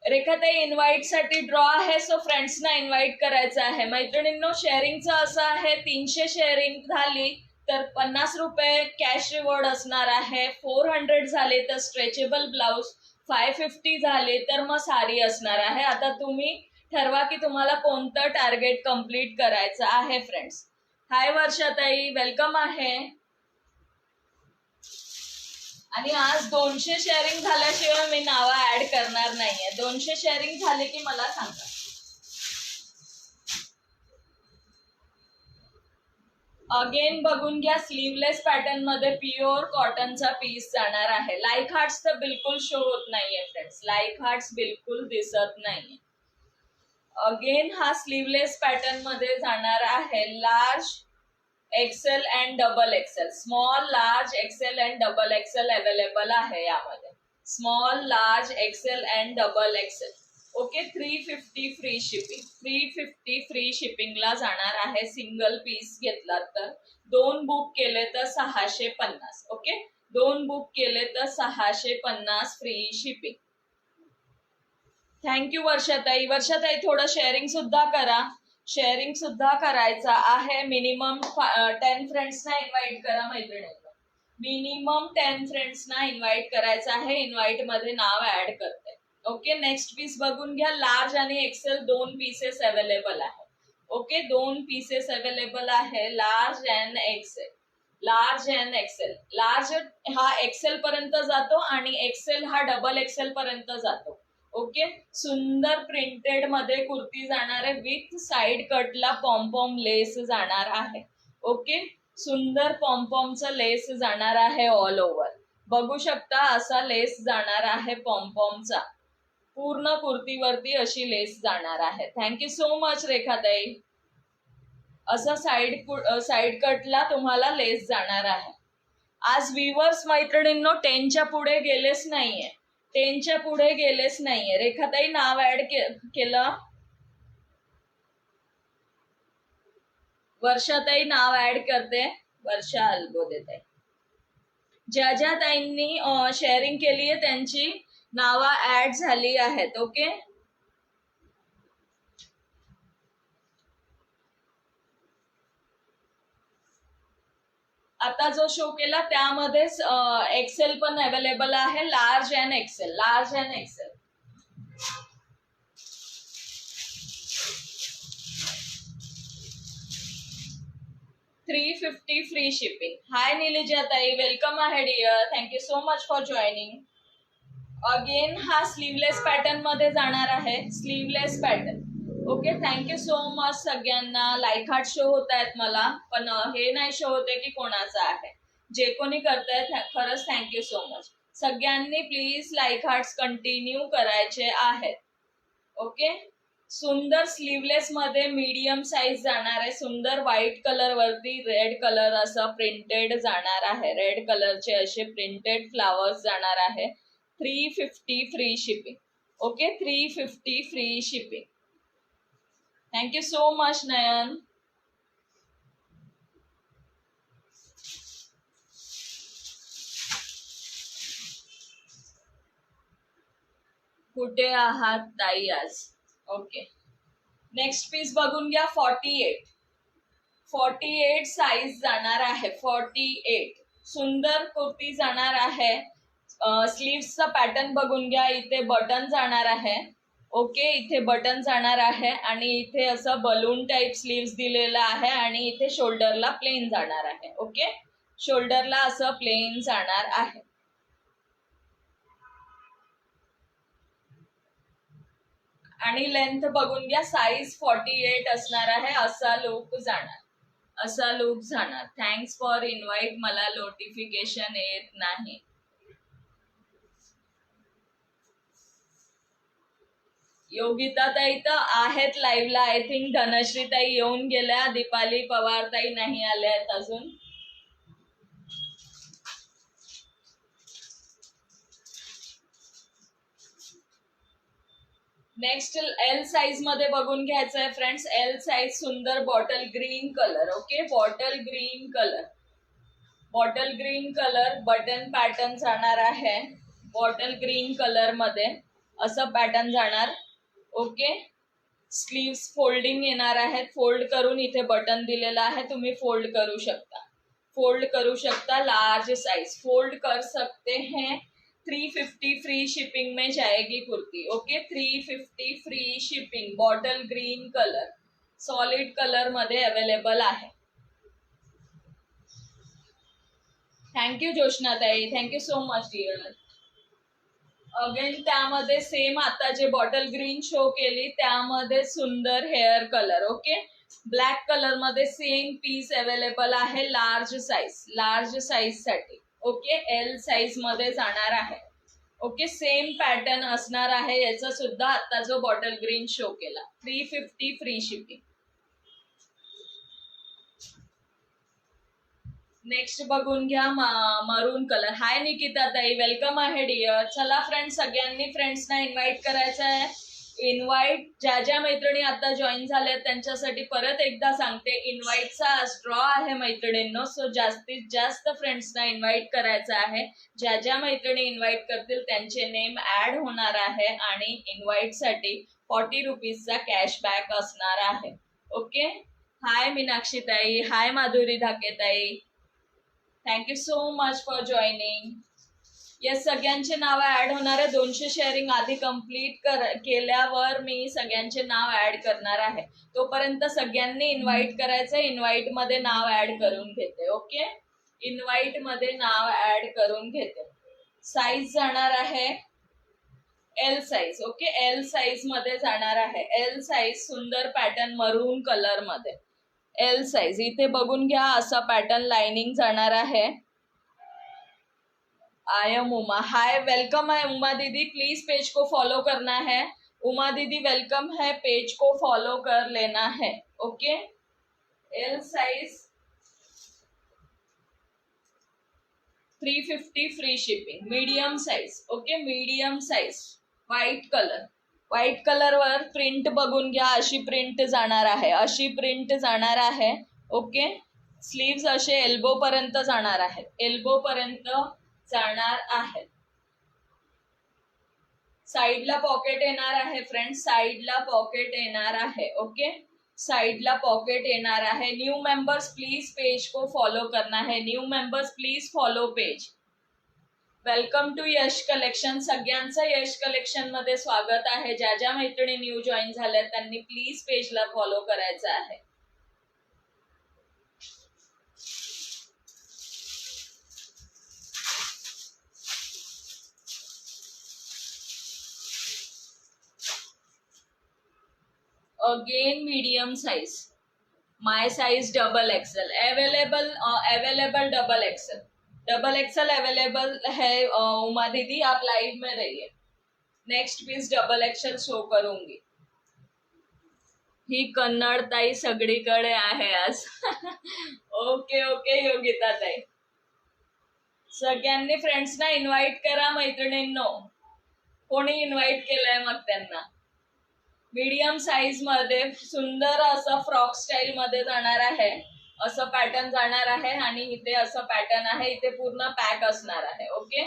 रेखाताई, इन्व्हाइट साठी ड्रॉ आहे, सो फ्रेंड्सना इन्व्हाइट करायचं आहे. मैत्रिणींनो, शेअरिंगचं असं आहे, 300 शेअरिंग झाली तर 50 रुपये कॅश रिवॉर्ड असणार आहे. 400 झाले तर स्ट्रेचेबल ब्लाउज, 550 झाले तर मग साडी असणार आहे. आता तुम्ही ठरवा की तुम्हाला कोणतं टार्गेट कम्प्लीट करायचं आहे फ्रेंड्स. हाय वर्षाताई, वेलकम आहे. आणि आज 200 शेअरिंग झाल्याशिवाय मी नावं ऍड करणार नाहीये. 200 शेअरिंग झाले की मला सांगा. अगेन बघून घ्या, स्लीवलेस पॅटर्न मध्ये प्युअर कॉटनचा पीस जाणार आहे. लाईक हार्ट्स तर बिलकुल शो होत नाहीये फ्रेंड्स, लाईक हार्ट्स बिलकुल दिसत नाहीये. अगेन हा स्लीवलेस पॅटर्न मध्ये जाणार आहे. Large XL and double XL, small large XL and double XL available आहे यामध्ये. Small large XL and double XL. Okay, 350 free shipping. 350 free शिपिंगला जाणार आहे. सिंगल पीस घेतला तर, 2 बुक केले तर 650. ओके, 2 बुक केले तर 650 फ्री शिपिंग. थँक्यू वर्षाताई. वर्षाताई, थोडं शेअरिंग सुद्धा करा. शेअरिंग सुद्धा करायचा आहे. मिनिमम 10 फ्रेंड्सना इन्व्हाइट करा मैत्रिणींना. मिनिमम 10 फ्रेंड्सना इन्व्हाइट करायचं आहे. इन्व्हाइट मध्ये नाव ऍड करते. ओके, नेक्स्ट पीस बघून घ्या. लार्ज आणि एक्सेल 2 पीसेस अवेलेबल आहे. ओके, 2 पीसेस अवेलेबल आहे. Large and XL, large and XL. Large हा एक्सेल पर्यंत जातो आणि एक्सेल हा डबल एक्सेल पर्यंत जातो. ओके, सुंदर प्रिंटेड मध्ये कुर्ती जाणार आहे. विथ साइड कटला पॉम्पॉम लेस जाणार आहे. ओके, सुंदर पॉम्पॉमचं लेस जाणार आहे ऑल ओव्हर. बघू शकता, असा लेस जाणार आहे पॉम्पॉमचा. पूर्ण कुर्तीवरती अशी लेस जाणार आहे. थँक्यू सो मच रेखाताई. असं साइड कटला तुम्हाला लेस जाणार आहे. आज व्ह्यूअर्स मैत्रिणींनो 10च्या पुढे गेलेच नाहीये. 10च्या पुढे गेलेच नाहीये. रेखाताई नाव ऍड केलं. वर्षाताई नाव ऍड करते. वर्षा अलबोदे ताई. ज्या ज्या ताईंनी शेअरिंग केली आहे त्यांची नावं ऍड झाली आहेत. ओके, आता जो शो केला त्यामध्येच एक्सेल पण अवेलेबल आहे. Large and XL, large and XL. $350 free shipping. Hi Nilija ताई, वेलकम आहे dear. Thank you so much for joining. Again हा स्लीवलेस पॅटर्न मध्ये जाणार आहे. Sleeveless pattern. Okay, thank you so much सगळ्यांना. लाईक हार्ट शो होत आहेत मला, पण हे नाही शो होते की कोणाचा आहे. जे कोणी करतायत खरंच थँक्यू सो मच. सगळ्यांनी प्लीज लाईक हार्ट्स कंटिन्यू करायचे आहेत. ओके, सुंदर स्लीवलेस मध्ये मीडियम साईज जाणार आहे. सुंदर व्हाईट कलर वरती रेड कलर असं प्रिंटेड जाणार आहे. रेड कलरचे असे प्रिंटेड फ्लावर्स जाणार आहे. 350 free shipping. Okay, 350 free shipping. Thank you so much Nayan. कुठे आहात ताई आज? ओके, नेक्स्ट पीस बघून घ्या. 48 साईज जाणार आहे. 48 सुंदर कुर्ती जाणार आहे. स्लीव्सचा पॅटर्न बघून घ्या. इथे बटन जाणार आहे. ओके, इथे बटन जाणार आहे आणि इथे असं बलून टाईप स्लीव्स दिलेला आहे आणि इथे शोल्डरला प्लेन जाणार आहे. ओके, शोल्डरला असं प्लेन जाणार आहे. आणि लेंथ बघून घ्या. साईज 48 असणार आहे. असा लुक जाणार. Thanks for invite. मला नोटिफिकेशन येत नाही. योगिता ताई तर आहेत लाईव्हला. आय थिंक धनश्री ताई येऊन गेल्या. दीपाली पवार ताई नाही आल्या आहेत अजून. नेक्स्ट एल साईज मध्ये बघून घ्यायचं आहे फ्रेंड्स. एल साईज सुंदर bottle green colour. Okay, bottle green colour button pattern जाणार आहे. बॉटल ग्रीन कलर मध्ये असं पॅटर्न जाणार. ओके, स्लीव्स फोल्डिंग येणार आहेत. फोल्ड करून इथे बटन दिलेला आहे. तुम्ही फोल्ड करू शकता. लार्ज साइज फोल्ड कर सकते हैं. 350 फ्री शिपिंग में जाएगी kurti. Okay, 350 free shipping. Bottle green colour solid colour मध्ये अवेलेबल आहे. थँक्यू जोशनाताई. Thank you so much dear. Again त्यामध्ये सेम आता जे बॉटल ग्रीन शो केली त्यामध्ये सुंदर hair colour. Okay, black colour मध्ये सेम पीस अवेलेबल आहे. लार्ज साईज साठी. ओके, एल साईज मध्ये जाणार आहे. ओके, सेम पॅटर्न असणार आहे याचा सुद्धा. आता जो बॉटल ग्रीन शो केला 350 फ्री शिपिंग. नेक्स्ट बघून घ्या. मरून कलर. हाय निकिता ताई, वेलकम आहे डिअर. चला फ्रेंड्स, सगळ्यांनी फ्रेंड्सना इन्व्हाइट करायचं आहे. इन्व्हाइट ज्या मैत्रिणी आता जॉईन झाल्या त्यांच्यासाठी परत एकदा सांगते, इन्व्हाइटचा ड्रॉ आहे मैत्रिणींनो. सो जास्तीत जास्त फ्रेंड्सना इन्व्हाइट करायचं आहे. ज्या मैत्रिणी इन्व्हाइट करतील त्यांचे नेम ऍड होणार आहे आणि इन्व्हाइटसाठी 40 रुपीजचा कॅशबॅक असणार आहे. ओके, हाय मीनाक्षी ताई, हाय माधुरी धाके ताई, thank you so much for joining. Yes, सगळ्यांचे नाव ऍड होणार आहे. 200 शेअरिंग आधी कम्प्लीट केल्यावर मी सगळ्यांचे नाव ऍड करणार आहे. तोपर्यंत सगळ्यांनी इन्व्हाइट करायचं. इन्व्हाइट मध्ये नाव ऍड करून घेते. ओके, इन्व्हाइट मध्ये नाव ऍड करून घेते. साईज जाणार आहे L size. Okay, L size मध्ये जाणार आहे. एल साईज सुंदर पॅटर्न मरून कलर मध्ये. एल साईज इथे बघून घ्या. असा पॅटर्न लाइनिंग जाणार आहे. I am Uma. High, welcome है उमा दीदी. प्लीज पेज को फॉलो करना है. उमा दीदी वेलकम है, पेज को फॉलो कर लेना है. Okay, L size 350 free shipping. Medium size. Okay, medium size. White colour वर प्रिंट बघून घ्या. अशी प्रिंट जाणार आहे. ओके, स्लीव्स असे एल्बो पर्यंत जाणार आहेत. साइडला पॉकेट येणार आहे फ्रेंड्स. साइडला पॉकेट येणार आहे. ओके, साइडला पॉकेट येणार आहे. न्यू मेंबर्स प्लीज पेज को फॉलो करना है. New members please follow page. Welcome to Yash collection. सगळ्यांचं यश कलेक्शन मध्ये स्वागत आहे. ज्या मैत्रिणी न्यू जॉईन झाल्या त्यांनी प्लीज पेजला फॉलो करायचं आहे. Again medium size. My size double XL available double XL available है. उमा दीदी आप लाइव में रहिए. Next piece double XL show करूंगी. ही कन्नड ताई सगळीकडे आहे आज. ओके ओके योगिता ताई. सगळ्यांनी फ्रेंड्सना इन्व्हाइट करा मैत्रिणींनो. कोणी इन्व्हाइट केलंय मग त्यांना. मीडियम साईज मध्ये सुंदर असं फ्रॉक स्टाईल मध्ये जाणार आहे. असं पॅटर्न जाणार आहे आणि इथे असं पॅटर्न आहे. इथे पूर्ण पॅक असणार आहे. ओके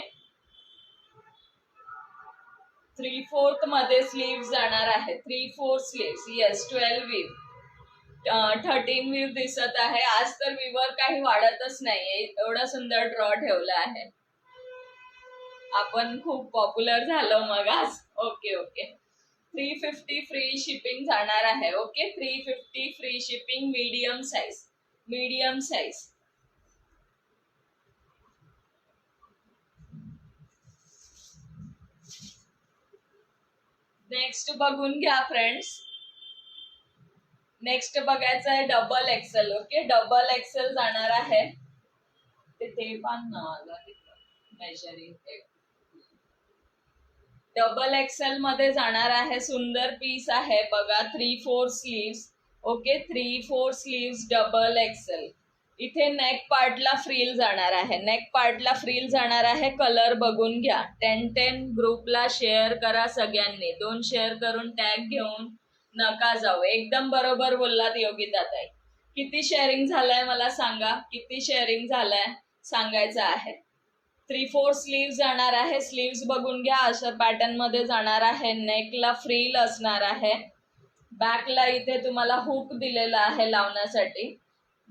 3/4 मध्ये स्लीव्ह जाणार आहे. 3/4 स्लीव्स. येस 12 वीव 13 वीव दिसत आहे. आज तर वीवर काही वाढतच नाहीये. एवढा सुंदर ड्रॉ ठेवला आहे. आपण खूप पॉप्युलर झालो मग आज. ओके ओके 350 फ्री शिपिंग जाणार आहे. Okay 350 free shipping. Medium size. Medium size. Next बघून घ्या फ्रेंड्स. नेक्स्ट बघायचं आहे double XL. Okay double Excel जाणार आहे. ते पण मेजरिंग डबल एक्सेल मध्ये जाणार आहे. सुंदर पीस आहे बघा. 3/4 sleeves. Okay 3/4 sleeves double XL. इथे नेक पार्टला फ्रील जाणार आहे. नेक पार्टला फ्रील जाणार आहे. कलर बघून घ्या. 10 ग्रुपला शेअर करा सगळ्यांनी. 2 शेअर करून टॅग घेऊन नका जाऊ. एकदम बरोबर बोललात योगिता ताई. किती शेअरिंग झालंय मला सांगा. किती शेअरिंग झालंय सांगायचं आहे. 3/4 स्लीव्ह जाणार आहे. स्लीव्स बघून घ्या. अशा पॅटर्न मध्ये जाणार आहे. नेकला फ्रील असणार आहे. बॅकला इथे तुम्हाला हुक दिलेला आहे लावण्यासाठी.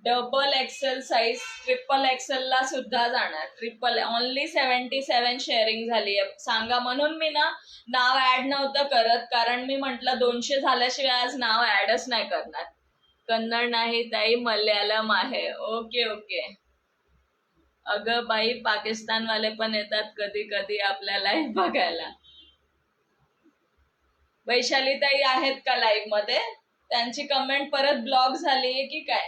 Double XL size. Triple XL ला सुद्धा जाणार. ट्रिपल ओनली 77 शेअरिंग झाली आहे. सांगा म्हणून मी नाव ऍड नव्हतं करत, कारण मी म्हटलं 200 झाल्याशिवाय आज नाव ऍडच नाही करणार. कन्नड नाही ताई मल्याळम आहे. Okay okay. अगं बाई पाकिस्तानवाले पण येतात कधी कधी आपल्या लाईव्ह बघायला. वैशाली ताई आहेत का लाईव्ह मध्ये. त्यांची कमेंट परत ब्लॉक झाली की काय.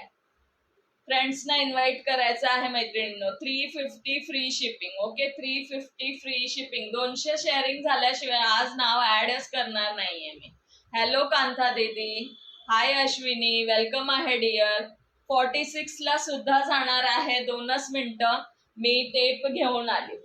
फ्रेंड्सना इन्व्हाइट करायचं आहे मैत्रिणींनो. 350 free shipping. Okay 350 free shipping. 200 sharing झाल्याशिवाय आज नाव ऍडच करणार नाहीये मी. हॅलो कांता दीदी. हाय अश्विनी. वेलकम आहे डिअर. 46 ला सुद्धा जाणार आहे. 2च मिनिटं मी टेप घेऊन आली.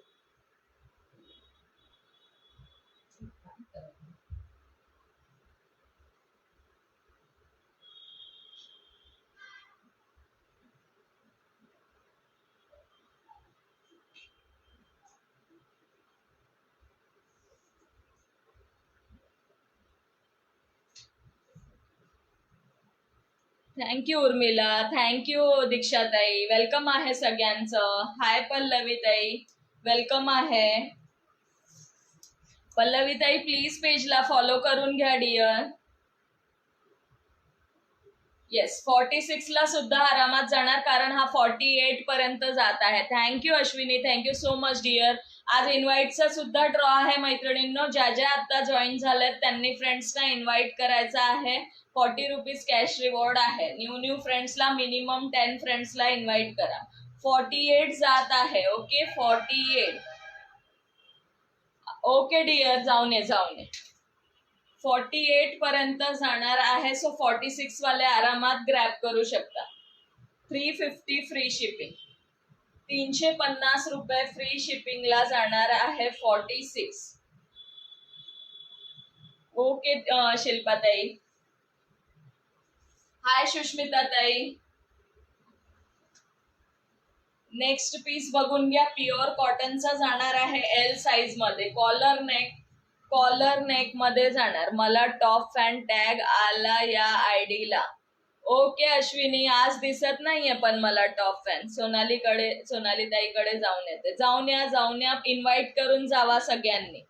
थँक्यू उर्मिला. थँक्यू दीक्षाताई. वेलकम आहे सगळ्यांचं. हाय पल्लवीताई. वेलकम आहे. पल्लवीताई प्लीज पेजला फॉलो करून घ्या डिअर. येस 46 ला सुद्धा आरामात जाणार, कारण हा 48 पर्यंत जात आहे. Thank you Ashwini. Thank you so much dear. आज इन्व्हाइटचा सुद्धा ड्रॉ आहे मैत्रिणींनो. ज्या ज्या आता जॉईन झाल्यात त्यांनी फ्रेंड्सना इन्व्हाइट करायचं आहे. 40 रुपीज कॅश रिवॉर्ड आहे. न्यू फ्रेंड्सला मिनिमम 10 फ्रेंड्सला इन्व्हाइट करा. 48 जात आहे. ओके 48. ओके डिअर जाऊन ये. 48 पर्यंत जाणार आहे. सो 46 वाले आरामात ग्रॅब करू शकता. 350 फ्री शिपिंग. 350 रुपये फ्री शिपिंगला जाणार आहे. 46. ओके शिल्पाताई. हाय सुष्मिता ताई. नेक्स्ट पीस बघून घ्या. प्युअर कॉटनचा जाणार आहे. एल साईज मध्ये. कॉलर नेक मध्ये जाणार. मला टॉप फॅन टॅग आला या आयडीला. ओके अश्विनी. आज दिसत नाहीये पण मला टॉप फॅन. सोनाली ताईकडे जाऊन या. इन्व्हाइट करून जावा सगळ्यांनी.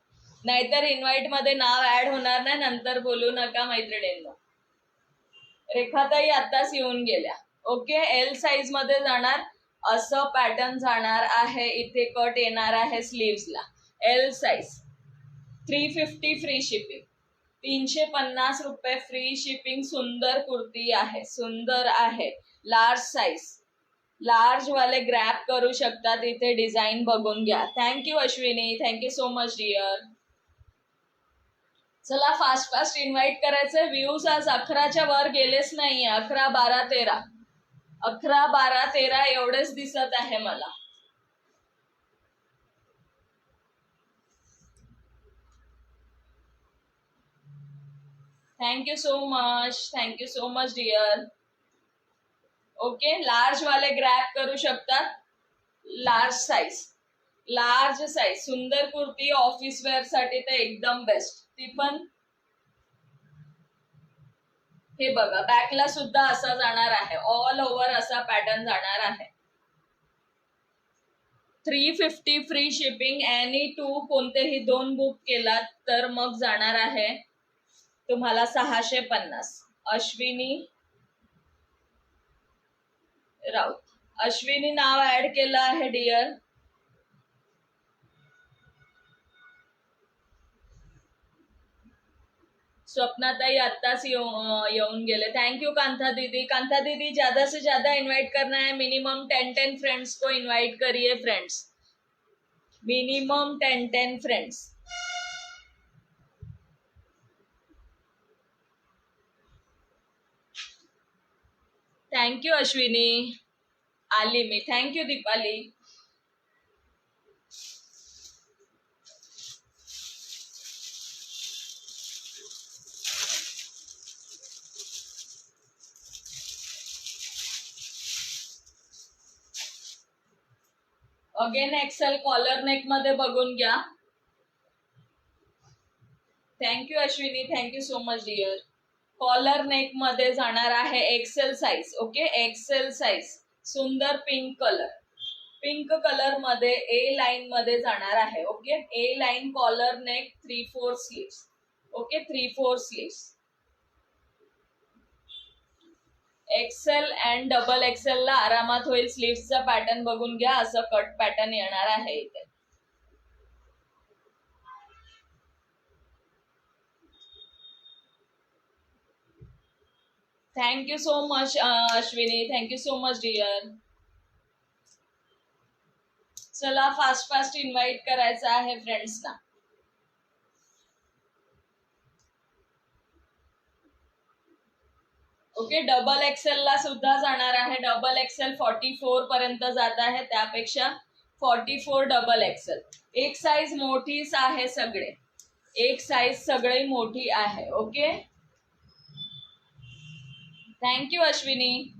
नाहीतर इन्व्हाइट मध्ये नाव ऍड होणार नाही. नंतर बोलू नका मैत्रिणींनो. रेखाताई आताच येऊन गेल्या. ओके एल साईज मध्ये जाणार. असं पॅटर्न जाणार आहे. इथे कट येणार आहे स्लीव्सला. L size. 350 free shipping. 350 रुपये फ्री शिपिंग. सुंदर कुर्ती आहे. सुंदर आहे. Large size. लार्ज वाले ग्रॅब करू शकतात. इथे डिझाईन बघून घ्या. Thank you Ashwini. Thank you so much dear. चला फास्ट फास्ट इन्व्हाइट करायचंय. व्ह्यूज आज 11च्या वर गेलेच नाहीये. 11, 12, 13, 11, 12, 13 एवढेच दिसत आहे मला. Thank you so much dear. Okay, large वाले ग्रॅब करू शकतात. लार्ज साईज सुंदर कुर्ती ऑफिस वेअर साठी तर एकदम बेस्ट. ती पण हे बघा, बॅकला सुद्धा असा जाणार आहे. ऑल ओव्हर असा पॅटर्न जाणार आहे. 350 फ्री शिपिंग. एनी 2 कोणतेही 2 बुक केलात तर मग जाणार आहे तुम्हाला 650. अश्विनी राऊत. अश्विनी नाव ऍड केलं आहे डिअर. स्वप्नाताई आत्ताच येऊन गेले. थैंक यू कांता दीदी. कांता दीदी ज्यादा से ज्यादा इनवाइट करना है. मिनिमम 10 फ्रेंड्स को इनवाइट करिए friends. Minimum 10 friends. Thank you Ashwini. आली मी. Thank you Deepali. Again XL collar neck मध्ये बघून घ्या. Thank you Ashwini. Thank you so much dear. Collar neck मध्ये जाणार आहे XL size. Okay, XL size. सुंदर पिंक कलर मध्ये ए लाईन मध्ये जाणार आहे. Okay, A line collar neck 3/4 sleeves. Okay, 3/4 sleeves. XL and double XL ला आरामात होईल. स्लीव्सचा पॅटर्न बघून घ्या. असं कट पॅटर्न येणार आहे इथे. Thank you so much Ashwini. Thank you so much dear. चला फास्ट फास्ट इन्व्हाइट करायचं आहे फ्रेंड्सना. ओके, डबल एक्सेल ला सुद्धा जाणार आहे. डबल एक्सेल 44 पर्यंत जात आहे. त्यापेक्षा 44 डबल एक्सेल. एक साईज मोठीच आहे सगळे. एक साईज सगळे मोठी आहे. Okay, thank you Ashwini.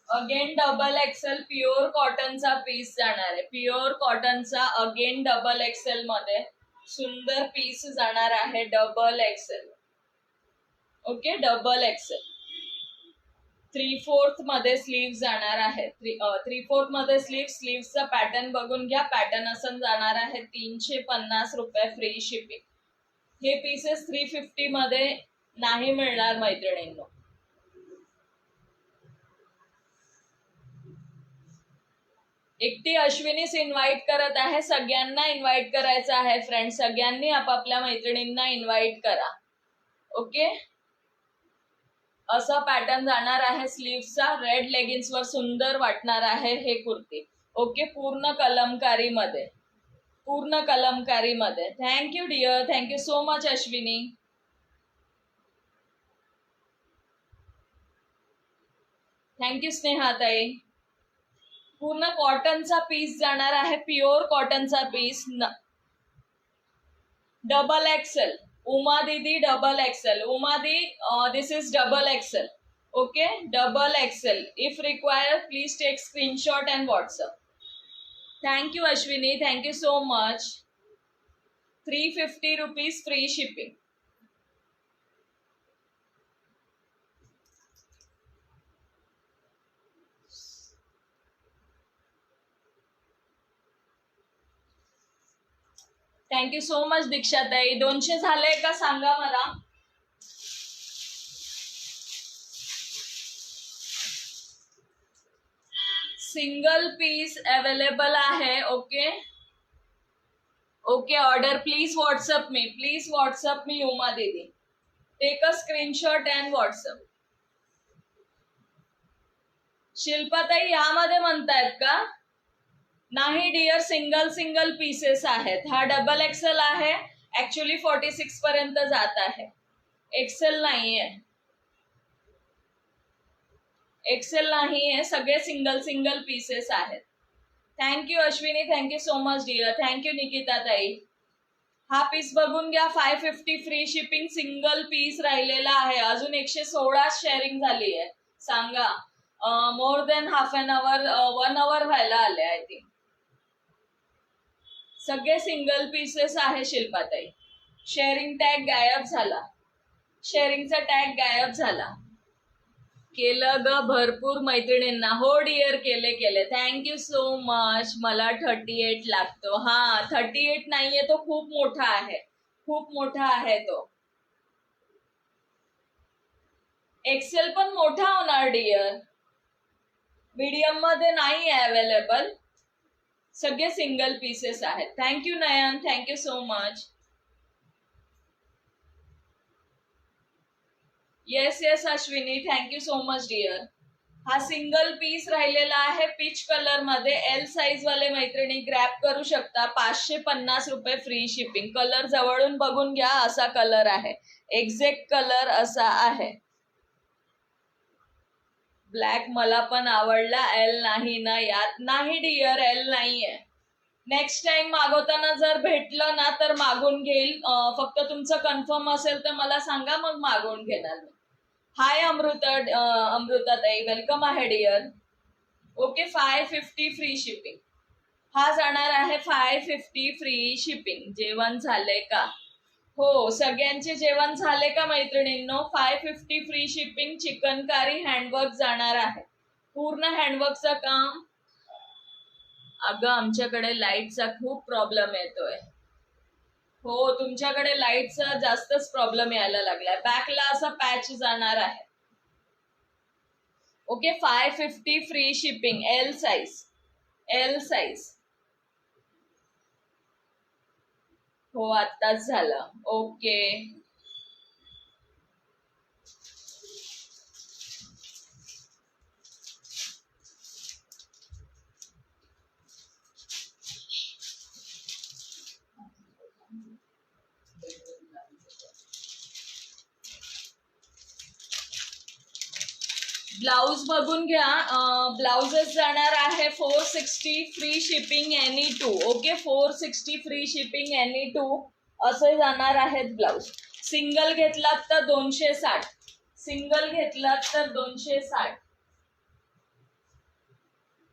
Again double Excel pure कॉटनचा पीस जाणार आहे. प्युअर कॉटनचा अगेन डबल एक्सेल मध्ये सुंदर पीस जाणार आहे. Double XL. Okay, double Excel. 3/4 मध्ये स्लीव्ह जाणार आहे. 3/4 मध्ये स्लीव्हचा पॅटर्न बघून घ्या. पॅटर्न असं जाणार आहे. 350 रुपये फ्री शिपिंग. हे पीसेस 350 मध्ये नाही मिळणार मैत्रिणींनो. एकटी अश्विनीच इन्व्हाइट करत आहे. सगळ्यांना इन्व्हाइट करायचं आहे फ्रेंड्स. सगळ्यांनी आपापल्या मैत्रिणींना इन्व्हाइट करा. ओके, असा पॅटर्न जाणार आहे स्लीव्हचा. रेड लेगिन्स वर सुंदर वाटणार आहे हे कुर्ती. ओके, पूर्ण कलमकारी मध्ये. Thank you dear. Thank you so much Ashwini. Thank you स्नेहाताई. पूर्ण कॉटनचा पीस जाणार आहे. प्युअर कॉटनचा piece. Double XL. Uma didi double XL. Uma di this is double XL. Okay, double XL. If required please take screenshot and WhatsApp. Thank you Ashwini. Thank you so much. 350 rupees free shipping. Thank you so much दीक्षाताई. 200 झाले का सांगा मला. Single piece available आहे. Okay okay, order please WhatsApp me Uma didi. Take a screenshot and WhatsApp. शिल्पाताई यामध्ये म्हणतायत का? नाही डिअर, सिंगल सिंगल पीसेस आहेत. हा डबल एक्सेल आहे, ऍक्च्युली 46 पर्यंत जात आहे. एक्सेल नाहीये, एक्सेल नाहीये, सगळे सिंगल सिंगल पीसेस आहेत. Thank you Ashwini, thank you so much dear. Thank you Nikita ताई. हा पीस बघून घ्या, 550 फ्री शिपिंग, सिंगल पीस राहिलेला आहे. अजून 116 शेअरिंग झाली आहे. सांगा, more than half an hour, 1 आवर व्हायला आले आय थिंक. सगळे सिंगल पीसेस आहे शिल्पाताई. शेअरिंग टॅग गायब झाला, शेअरिंगचा टॅग गायब झाला. केलं ग भरपूर मैत्रिणींना. हो डिअर, केले. Thank you so much. मला 38 लागतो. हा 38 नाहीये, तो खूप मोठा आहे, खूप मोठा आहे तो. एक्सेल पण मोठा होणार डिअर, मीडियम मध्ये नाही आहे अवेलेबल. सगळे सिंगल पीसेस आहेत. Thank you Nayan, thank you so much. Yes Ashwini, thank you so much dear. हा सिंगल पीस राहिलेला आहे पीच कलर मध्ये. एल साईज वाले मैत्रिणी ग्रॅब करू शकता. 550 रुपये फ्री शिपिंग. कलर जवळून बघून घ्या, असा कलर आहे, एक्झॅक्ट कलर असा आहे. ब्लॅक मला पण आवडला. एल नाही ना यात? नाही डिअर, एल नाहीये. नेक्स्ट टाइम मागवताना जर भेटलं ना तर मागून घेईल. फक्त तुमचं कन्फर्म असेल तर मला सांगा, मग मागवून घेणार मी. हाय अमृता ताई, वेलकम आहे डिअर. Okay, 550 free shipping. हा जाणार आहे 550 फ्री शिपिंग. जेवण झाले का? हो, सगळ्यांचे जेवण झाले का मैत्रिणींनो? 550 फ्री शिपिंग. चिकन कारी हँडवर्क जाणार आहे, पूर्ण हँडवर्कचं काम. अगं आमच्याकडे लाईटचा खूप प्रॉब्लेम येतोय. हो, तुमच्याकडे लाईटचा जास्तच प्रॉब्लेम यायला लागलाय. बॅकला असा पॅच जाणार आहे. Okay, 550 free shipping. L size, L size. हो, आत्ताच झालं. ओके, ब्लाउज बघून घ्या. ब्लाउजेस जाणार आहे 460 free shipping any to. Okay, 460 free shipping any to असे जाणार आहेत ब्लाउज. सिंगल घेतलात तर 260, सिंगल घेतलात तर 260.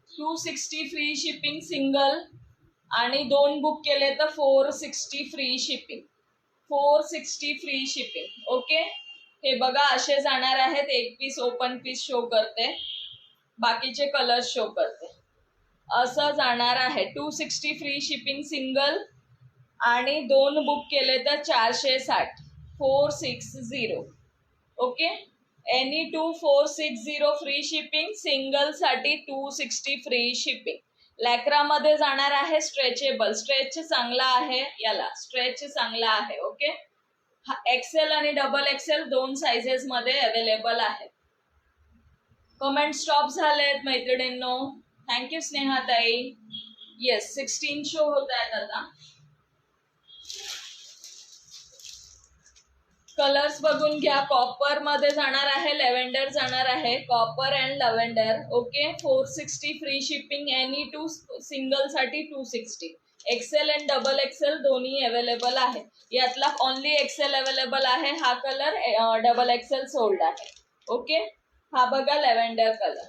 260 फ्री शिपिंग सिंगल, आणि 2 बुक केले तर 460 free shipping. 460 free shipping. Okay, हे बघा असे जाणार आहेत. एक पीस ओपन पीस शो करते, बाकीचे कलर शो करते. असं जाणार आहे. 260 फ्री शिपिंग सिंगल, आणि 2 बुक केले तर 460. 460. Okay, any 460 free shipping. Single साठी 260 फ्री शिपिंग. लॅक्रामध्ये जाणार आहे. स्ट्रेचेबल, स्ट्रेच चांगला आहे, याला स्ट्रेच चांगला आहे. ओके, एक्सेल आणि डबल एक्सेल 2 साइजेस मध्ये अवेलेबल आहे. कमेंट स्टॉप झालेत मैत्रिणींनो. थँक्यू स्नेहाताई. येस, 16 शो होत आहेत आता. कलर्स बघून घ्या. कॉपर मध्ये जाणार आहे, लेव्हेंडर जाणार आहे, copper and lavender. Okay, 460 free shipping. Any to single साठी 260. एक्सेल अँड डबल एक्सेल दोन्ही अवेलेबल आहे. यातला ओनली एक्सेल अवेलेबल आहे. हा कलर डबल एक्सेल सोल्ड आहे. ओके, हा बघा lavender colour.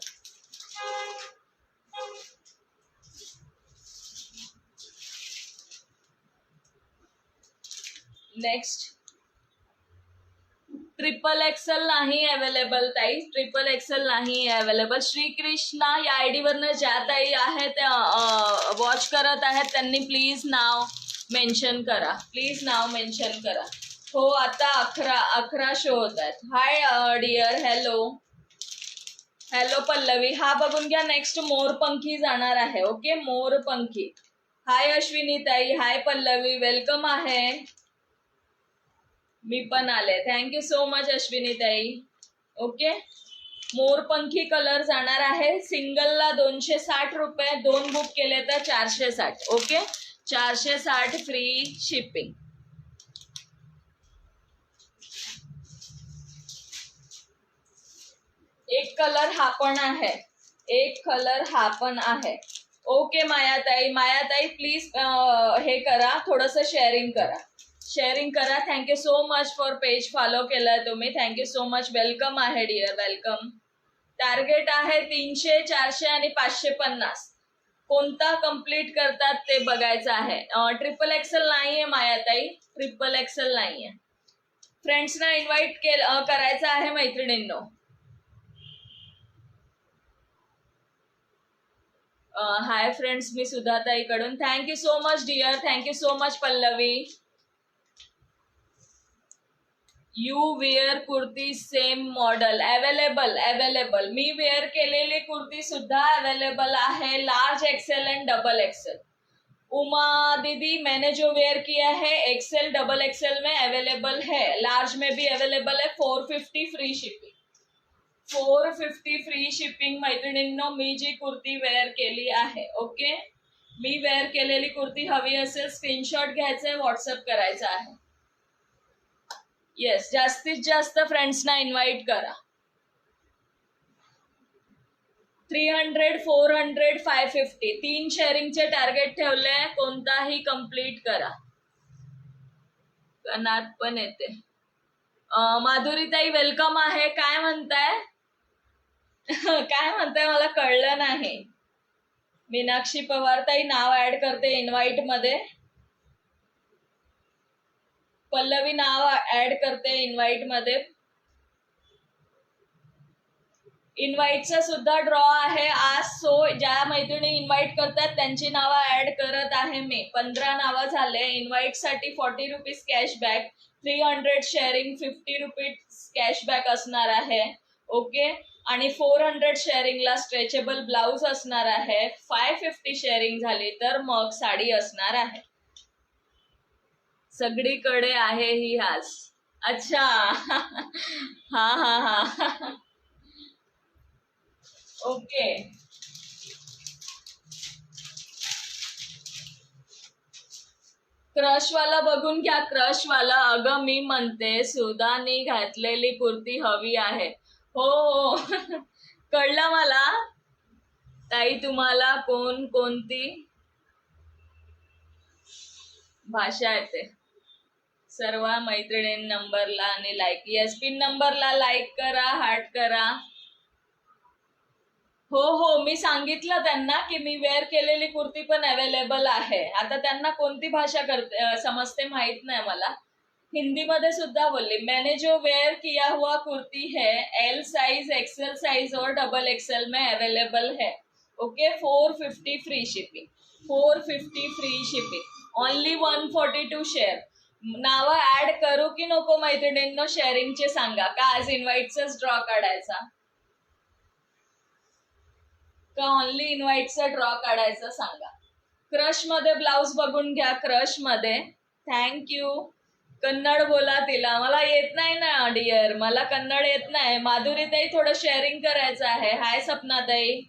Next, triple XL नाही अवेलेबल ताई, ट्रिपल एक्सेल नाही अवेलेबल. श्रीकृष्णा या आयडी वरनं ज्या ताई आहेत वॉच करत आहेत त्यांनी प्लीज नाव मेन्शन करा, प्लीज नाव मेन्शन करा. हो, आता 11 शो होत आहेत. Hi dear, hello hello Pallavi. हा बघून घ्या. नेक्स्ट मोरपंखी जाणार आहे. ओके, मोरपंखी. हाय अश्विनी ताई, हाय पल्लवी, वेलकम आहे. मी पण आले. थँक्यू सो मच अश्विनी ताई. ओके, मोरपंखी कलर जाणार आहे. सिंगलला 260 रुपये, 2 बुक केले तर 460. Okay, 460 free shipping. एक कलर हा पण आहे, एक कलर हा पण आहे. ओके मायाताई प्लीज हे करा, थोडस शेअरिंग करा. Thank you so much for page follow केलाय तुम्ही. Thank you so much. वेलकम आहे डिअर, वेलकम. टार्गेट आहे 300, 400 आणि 550. कोणता कंप्लीट करतात ते बघायचं आहे. ट्रिपल एक्सेल नाहीये मायाताई, ट्रिपल एक्सेल नाहीये. फ्रेंड्सना इन्व्हाइट करायचं आहे मैत्रिणींनो. हाय फ्रेंड्स, मी सुधाताईकडून. Thank you so much dear, thank you so much Pallavi. You wear kurti same model available. मी वेअर केलेली कुर्ती सुद्धा अवेलेबल आहे, large XL and double XL. Uma didi, मैंने जो वेयर किया है एक्सेल डबल एक्सेल में अवेलेबल है, लार्ज में भी अवेलेबल है. 450 फ्री शिपिंग. 450 फ्री शिपिंग मैत्रिणींनो. मी जी कुर्ती वेअर केली आहे, ओके, मी वेअर केलेली कुर्ती हवी असेल स्क्रीनशॉट घ्यायचंय, व्हॉट्सअप करायचं आहे. येस, जास्तीत जास्त फ्रेंड्सना इन्व्हाइट करा. 300, 400, 550 3 शेअरिंगचे टार्गेट ठेवले. कोणताही कंप्लीट करा. कनात पण येते. माधुरीताई वेलकम आहे. काय म्हणताय मला कळलं नाही. मीनाक्षी पवार ताई नाव ऍड करते इन्व्हाइट मध्ये. पल्लवी नाव ऍड करते इन्व्हाइट मध्ये. इन्व्हाइटचा सुद्धा ड्रॉ आहे आज. सो ज्या मैत्रिणी इन्व्हाइट करतात त्यांची नावं ऍड करत आहे मी. 15 नावं झाले. इन्व्हाइट साठी 40 rupees cashback, 300 sharing 50 rupees cashback असणार आहे. ओके, आणि 400 शेअरिंगला स्ट्रेचेबल ब्लाउज असणार आहे. 550 शेअरिंग झाली तर मग साडी असणार आहे. सगळीकडे आहे ही आज. अच्छा हा ओके. क्रशवाला बघून घ्या, क्रशवाला. अगं मी म्हणते सुधानी घातलेली कुर्ती हवी आहे. हो कळलं मला ताई. तुम्हाला कोणती भाषा येते? सर्व मैत्रिणी नंबरला आणि लाईक. येस, पिन नंबरला लाईक करा, हार्ट करा. हो मी सांगितलं त्यांना की मी वेअर केलेली कुर्ती पण अवेलेबल आहे. आता त्यांना कोणती भाषा समजते माहित नाही मला. हिंदी मध्ये सुद्धा बोलली. मैंने जो वेयर किया हुआ कुर्ती है एल साइज, एक्सेल साइज और डबल एक्सेल में अवेलेबल है. Okay, 450 free shipping. 450 free shipping. Only 142 share. नावं ऍड करू की नको मैत्रिणींनो? शेअरिंगचे सांगा का आज इन्व्हाइटचाच ड्रॉ काढायचा का ओनली इन्व्हाइटचा ड्रॉ काढायचा सांगा. क्रश मध्ये ब्लाउज बघून घ्या. क्रश मध्ये. थँक्यू. कन्नड बोला तिला. मला येत नाही ना डिअर, मला कन्नड येत नाही. माधुरीताई थोडं शेअरिंग करायचं आहे. हाय सपनाताई.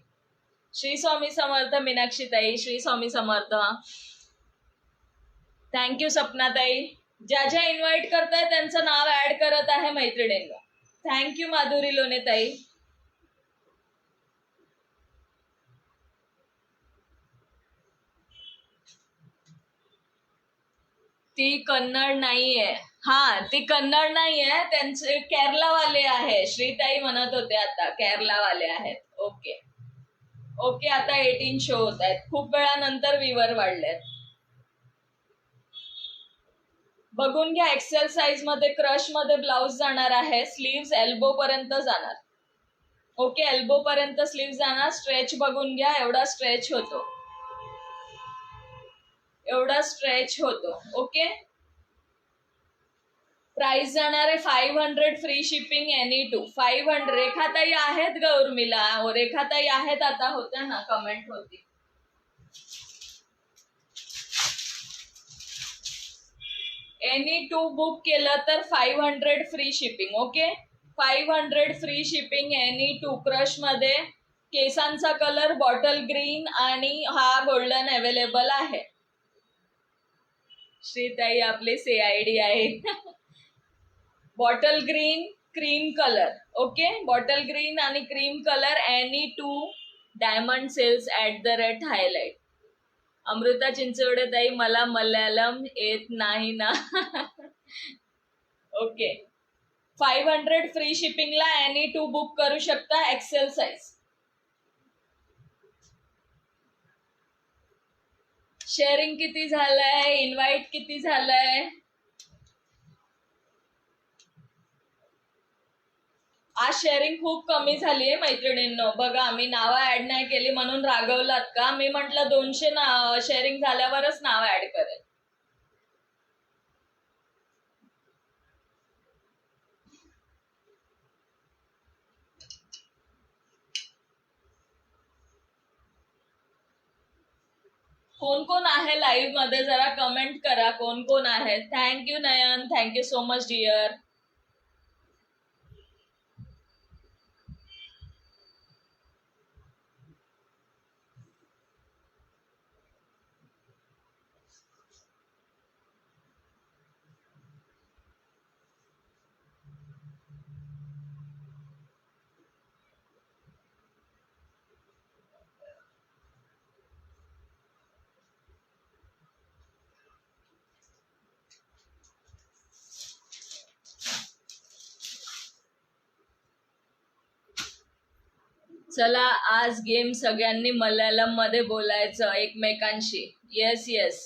श्री स्वामी समर्थ. मीनाक्षीताई श्री स्वामी समर्थ. थँक्यू सपनाताई. ज्या ज्या इन्व्हाइट करताय त्यांचं नाव ऍड करत आहे मैत्रिणींना. थँक्यू माधुरी लोणेताई. ती कन्नड नाहीये. ती कन्नड नाहीये, त्यांचे केरलावाले आहे. श्रीताई म्हणत होते आता केरलावाले आहेत. ओके आता 18 शो होत आहेत. खूप वेळानंतर व्ह्यूवर वाढलेत. बघून घ्या. एक्सेल साइज मध्ये क्रश मध्ये ब्लाउज जाणार आहे. स्लीव्स एल्बो पर्यंत जाणार. ओके, एल्बो पर्यंत स्लीव्स जाणार. स्ट्रेच बघून घ्या. एवढा स्ट्रेच होतो. ओके, प्राइस जाणार आहे 500 फ्री शिपिंग एनी टू. 500. रेखाताई आहेत ग उर्मिला. रेखाताई आहेत. आता होत्या ना, कमेंट होती. एनी टू बुक केलं तर 500 free shipping. Okay, 500 free shipping any to. Crush मध्ये केसांचा कलर बॉटल ग्रीन आणि हा गोल्डन अवेलेबल आहे. श्रीताई आपले CID आहे. Bottle green cream colour. Okay, bottle green आणि cream colour any two diamond sales @ highlight. Amruta Chinchwade tai मला मल्याळम येत नाही ना. ओके, 500 फ्री शिपिंगला एनी टू बुक करू शकता एक्सेल साइज. शेअरिंग किती झालंय, इन्व्हाइट किती झालंय? आज शेअरिंग खूप कमी झाली आहे मैत्रिणींनो. बघा, मी नावं ऍड नाही केली म्हणून रागवलात का? मी म्हटलं 200 शेअरिंग झाल्यावरच नाव ऍड करेल. कोण कोण आहे लाईव्ह मध्ये जरा कमेंट करा, कोण कोण आहे. Thank you Nayan, thank you so much dear. चला, आज गेम सगळ्यांनी मल्याळम मध्ये बोलायचं एकमेकांशी. Yes yes.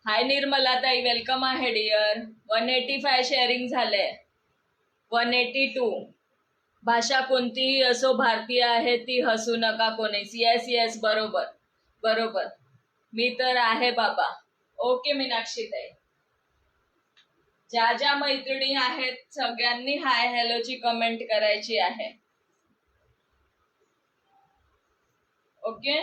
हाय निर्मला ताई, वेलकम आहे डिअर. 185 शेअरिंग झाले. 182. भाषा कोणतीही असो, भारतीय आहे ती, हसू नका कोणीच. येस येस, बरोबर बरोबर. मी तर आहे बाबा. ओके मीनाक्षी ताई, ज्या ज्या मैत्रिणी आहेत सगळ्यांनी हाय हॅलोची कमेंट करायची आहे. ओके,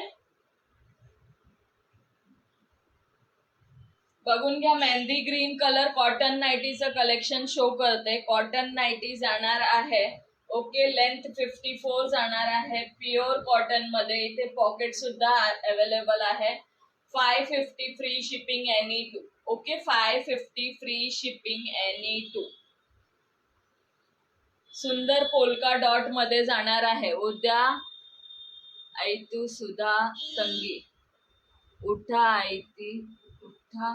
बघून घ्या. मेहंदी ग्रीन कलर कॉटन नाईटीचं कलेक्शन शो करते. कॉटन नाईटी जाणार आहे. ओके, लेंथ 54 जाणार आहे प्युअर कॉटन मध्ये. इथे पॉकेट सुद्धा अवेलेबल आहे. 550 free shipping any to. Okay, 550 free shipping any to. सुंदर पोलका डॉट मध्ये जाणार आहे. उद्या आयतू सुधा तंगी. उठा आयती, उठा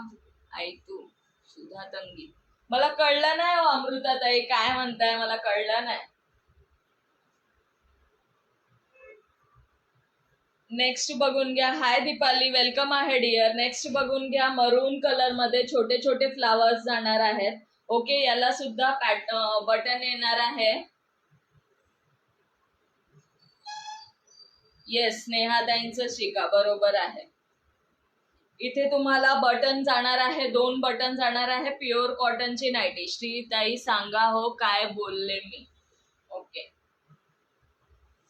आयतू सुधा तंगी. मला कळलं नाही हो अमृताताई, काय म्हणताय, मला कळलं नाही. नेक्स्ट बघून घ्या. हाय दीपाली, वेलकम आहे डिअर. नेक्स्ट बघून घ्या. मरून कलर मध्ये छोटे छोटे फ्लावर्स जाणार आहेत. ओके, याला सुद्धा बटन येणार आहे. येस, स्नेहाताईंचं शिका, बरोबर आहे. इथे तुम्हाला बटन जाणार आहे, 2 बटन जाणार आहे. Pure कॉटनची ninety. श्रीताई सांगा हो काय बोलले मी. ओके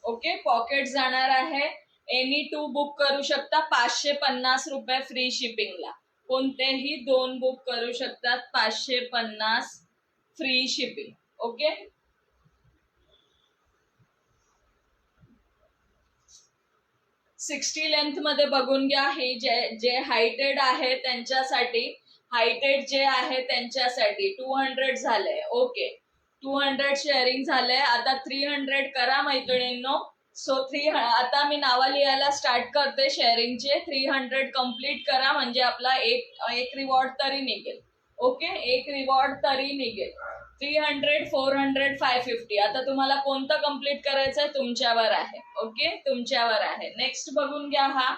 ओके, पॉकेट जाणार आहे. एनी टू बुक करू शकता 550 रुपये फ्री शिपिंगला. कोणतेही 2 बुक करू शकतात 550 free shipping. Okay, sixty length मध्ये बघून घ्या. हे जे हायटेड आहे त्यांच्यासाठी, हायटेड जे आहे त्यांच्यासाठी 200 झाले. ओके, 200 शेअरिंग झाले. आता 300 करा मैत्रिणींनो. सो आता मी नावा लिहायला स्टार्ट करते शेअरिंगचे. 300 कम्प्लीट करा म्हणजे आपला एक रिवॉर्ड तरी निघेल. ओके, एक रिवॉर्ड तरी निघेल. 300, 400, 550. आता तुम्हाला कोणतं कम्प्लीट करायचंय तुमच्यावर आहे. ओके, तुमच्यावर आहे. नेक्स्ट बघून घ्या. हा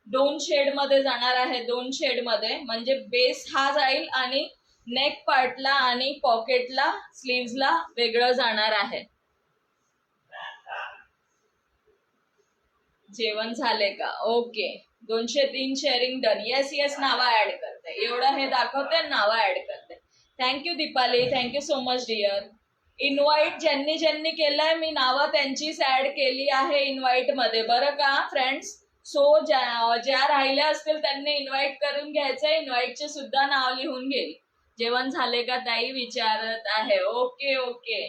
2 शेड मध्ये जाणार आहे. 2 शेड मध्ये म्हणजे बेस हा जाईल आणि नेक पार्टला आणि पॉकेटला, स्लीव्हजला वेगळं जाणार आहे. जेवण झाले का? Okay, 203 sharing done. Yes yes, नावा ऍड करते. एवढं हे दाखवते, नावा ऍड करते. Thank you Deepali, thank you so much dear. Invite ज्यांनी ज्यांनी केलंय मी नावं त्यांचीच ऍड केली आहे इन्व्हाइट मध्ये, बरं का फ्रेंड्स. सो ज्या राहिल्या असतील त्यांनी इन्व्हाइट करून घ्यायचंय. इन्व्हाइटचे सुद्धा नाव लिहून घेईल. जेवण झाले का ताई विचारत आहे. Okay okay.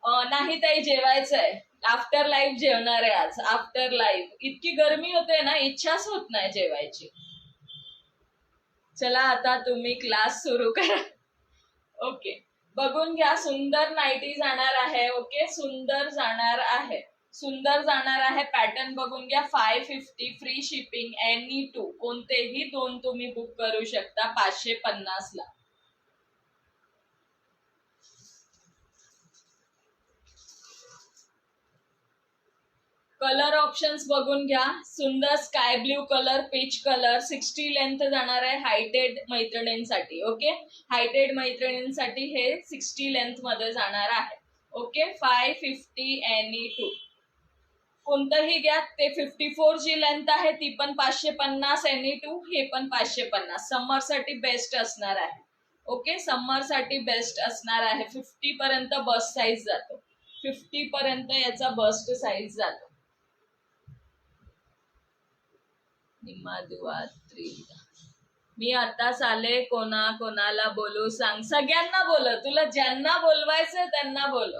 नाही ताई, जेवायचंय. आफ्टर लाईव्ह जेवणार आहे आज. After live. इतकी गरमी होते ना, इच्छाच होत नाही जेवायची. चला आता तुम्ही क्लास सुरू करा. ओके, बघून घ्या. सुंदर नाईटी जाणार आहे. ओके, सुंदर जाणार आहे. सुंदर जाणार आहे. पॅटर्न बघून घ्या. 550 फ्री शिपिंग. एनी टू, कोणतेही दोन तुम्ही बुक करू शकता 550 ला. कलर ऑप्शन्स बघून घ्या. सुंदर sky blue colour, peach colour. 60 length जाणार आहे हायटेड मैत्रिणींसाठी. ओके, हायटेड मैत्रिणींसाठी हे 60 लेंथ मध्ये जाणार आहे. Okay, 550 any two. कोणतंही घ्या. ते 54 जी लेंथ आहे ती पण 550 एनी टू, हे पण 550. समर साठी बेस्ट असणार आहे. ओके, समर साठी बेस्ट असणार आहे. 50 पर्यंत बस्ट साईज जातो. 50 पर्यंत याचा बस्ट साईज जातो. मी आताच आले. कोणाला बोलू सांग. सगळ्यांना बोल. तुला ज्यांना बोलवायचं त्यांना बोल.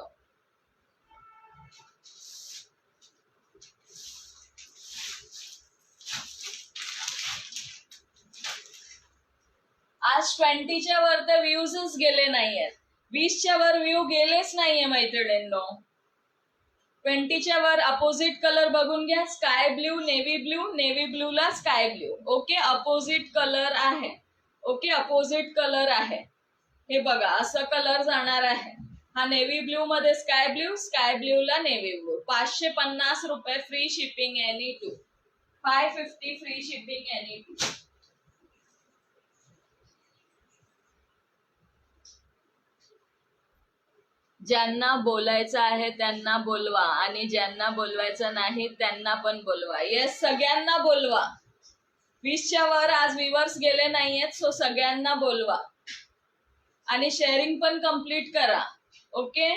आज 20च्या वर तर व्ह्यूजच गेले नाहीयेत. 20च्या वर व्ह्यू गेलेच नाहीये मैत्रिणींनो. 20च्या वर अपोजिट कलर बघून घ्या. Sky blue, navy blue, navy blue ला sky blue. Okay, opposite colour आहे. ओके, अपोजिट कलर आहे. हे बघा, असं कलर जाणार आहे. हा नेव्ही ब्ल्यू मध्ये स्काय ब्ल्यू, स्काय ब्ल्यू ला नेव्ही ब्ल्यू. 550 रुपये free shipping any two. 550 free shipping any two. ज्यांना बोलायचं आहे त्यांना बोलवा आणि ज्यांना बोलवायचं नाही त्यांना पण बोलवा. येस, सगळ्यांना बोलवा. 20च्या वर आज व्ह्यूअर्स गेले नाहीयेत, सो सगळ्यांना बोलवा. आणि शेअरिंग पण कम्प्लीट करा. Okay,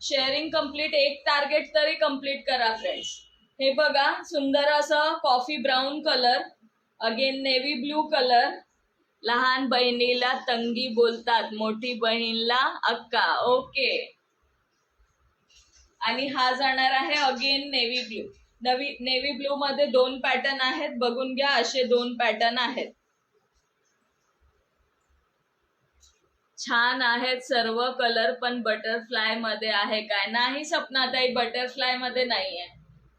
sharing complete. एक टार्गेट तरी कम्प्लीट करा फ्रेंड्स. हे बघा, सुंदर असं coffee brown colour, again navy blue colour. लहान बहिणीला तंगी बोलतात, मोठी बहीणला अक्का. ओके, आणि हा जाणार आहे again navy blue. Navy blue मध्ये 2 पॅटर्न आहेत. बघून घ्या, असे 2 पॅटर्न आहेत. छान आहेत सर्व कलर, पण बटरफ्लाय मध्ये आहे काय? नाही सपनाताई, बटरफ्लाय मध्ये नाहीये.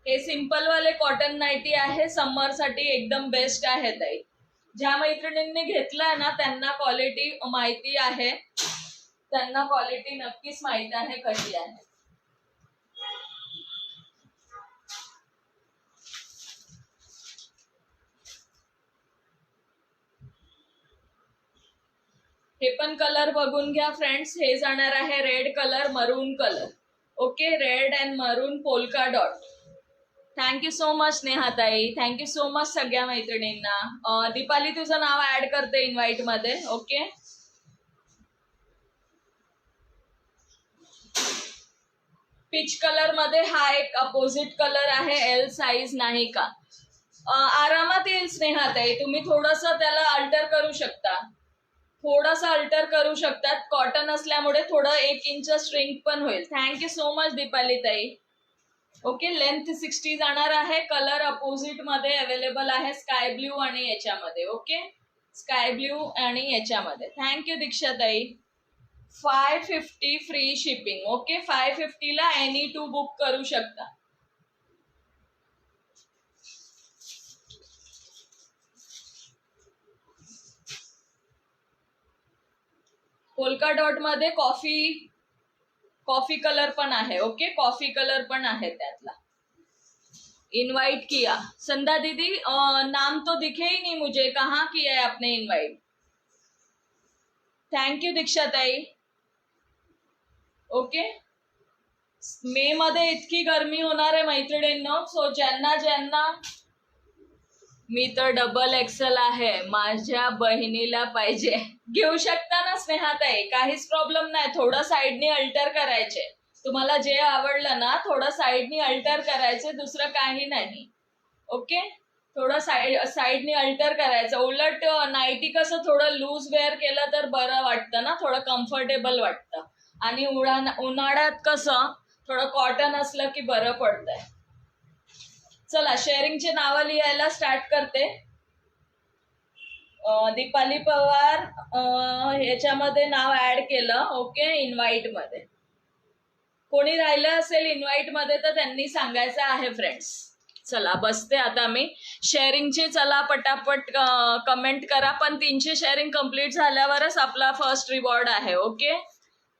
हे सिंपल वाले कॉटन नाईटी आहे. समर साठी एकदम बेस्ट आहे ताई. ज्या मैत्रिणींनी घेतलाय ना त्यांना क्वालिटी माहिती आहे. त्यांना क्वालिटी नक्कीच माहिती आहे कशी आहे. हे पण कलर बघून घ्या फ्रेंड्स. हे जाणार आहे red colour, maroon colour. Okay, red and maroon polka dot. Thank you so much नेहाताई. थँक्यू सो मच सगळ्या मैत्रिणींना. दीपाली, तुझं नाव ऍड करते इन्व्हाइट मध्ये. ओके, पीच कलर मध्ये हा एक अपोजिट कलर आहे. एल साईज नाही का? आरामात येईल स्नेहाताई. तुम्ही थोडस त्याला अल्टर करू शकता. थोडासा अल्टर करू शकतात. कॉटन असल्यामुळे थोडं 1 इंच श्रिंक पण होईल. थँक्यू सो मच दीपाली ताई. ओके, लेंथ 60 जाणार आहे. कलर अपोजिट मध्ये अवेलेबल आहे, स्काय ब्ल्यू आणि याच्यामध्ये. ओके, स्काय ब्ल्यू आणि याच्यामध्ये. थँक्यू दीक्षा ताई. 550 फ्री शिपिंग. ओके, 550 ला एनी टू बुक करू शकता. पोल्का डॉट मध्ये कॉफी कलर पण आहे. ओके, कॉफी कलर पण आहे त्यातला. इनवाइट किया संध्या दीदी, नाम तो दिखे ही नहीं मुझे. कहाँ किया है आपने इनवाइट? थैंक यू दीक्षा ताई. ओके, मे मध्ये इतकी गरमी होणार आहे मैत्रिणींनो. सो ज्यांना मी तर डबल एक्सेल आहे, माझ्या बहिणीला पाहिजे. घेऊ शकता ना स्नेहाताई, काहीच प्रॉब्लेम नाही. थोडं साईडनी अल्टर करायचे. तुम्हाला जे आवडलं ना थोडं साईडनी अल्टर करायचे, दुसरं काही नाही. ओके, थोडं साईडनी अल्टर करायचं. उलट नाईटी कसं थोडं लूज वेअर केलं तर बरं वाटतं ना, थोडं कम्फर्टेबल वाटतं. आणि उन्हाळ्यात कसं थोडं कॉटन असलं की बरं पडतंय. चला शेअरिंगचे नावं लिहायला स्टार्ट करते. दीपाली पवार ह्याच्यामध्ये नाव ऍड केलं. ओके, इन्व्हाइट मध्ये कोणी राहिलं असेल इन्व्हाइट मध्ये तर त्यांनी सांगायचं आहे फ्रेंड्स. चला बसते आता मी शेअरिंगचे. चला पटापट कमेंट करा. पण 300 शेअरिंग कंप्लीट झाल्यावरच आपला फर्स्ट रिवॉर्ड आहे. ओके,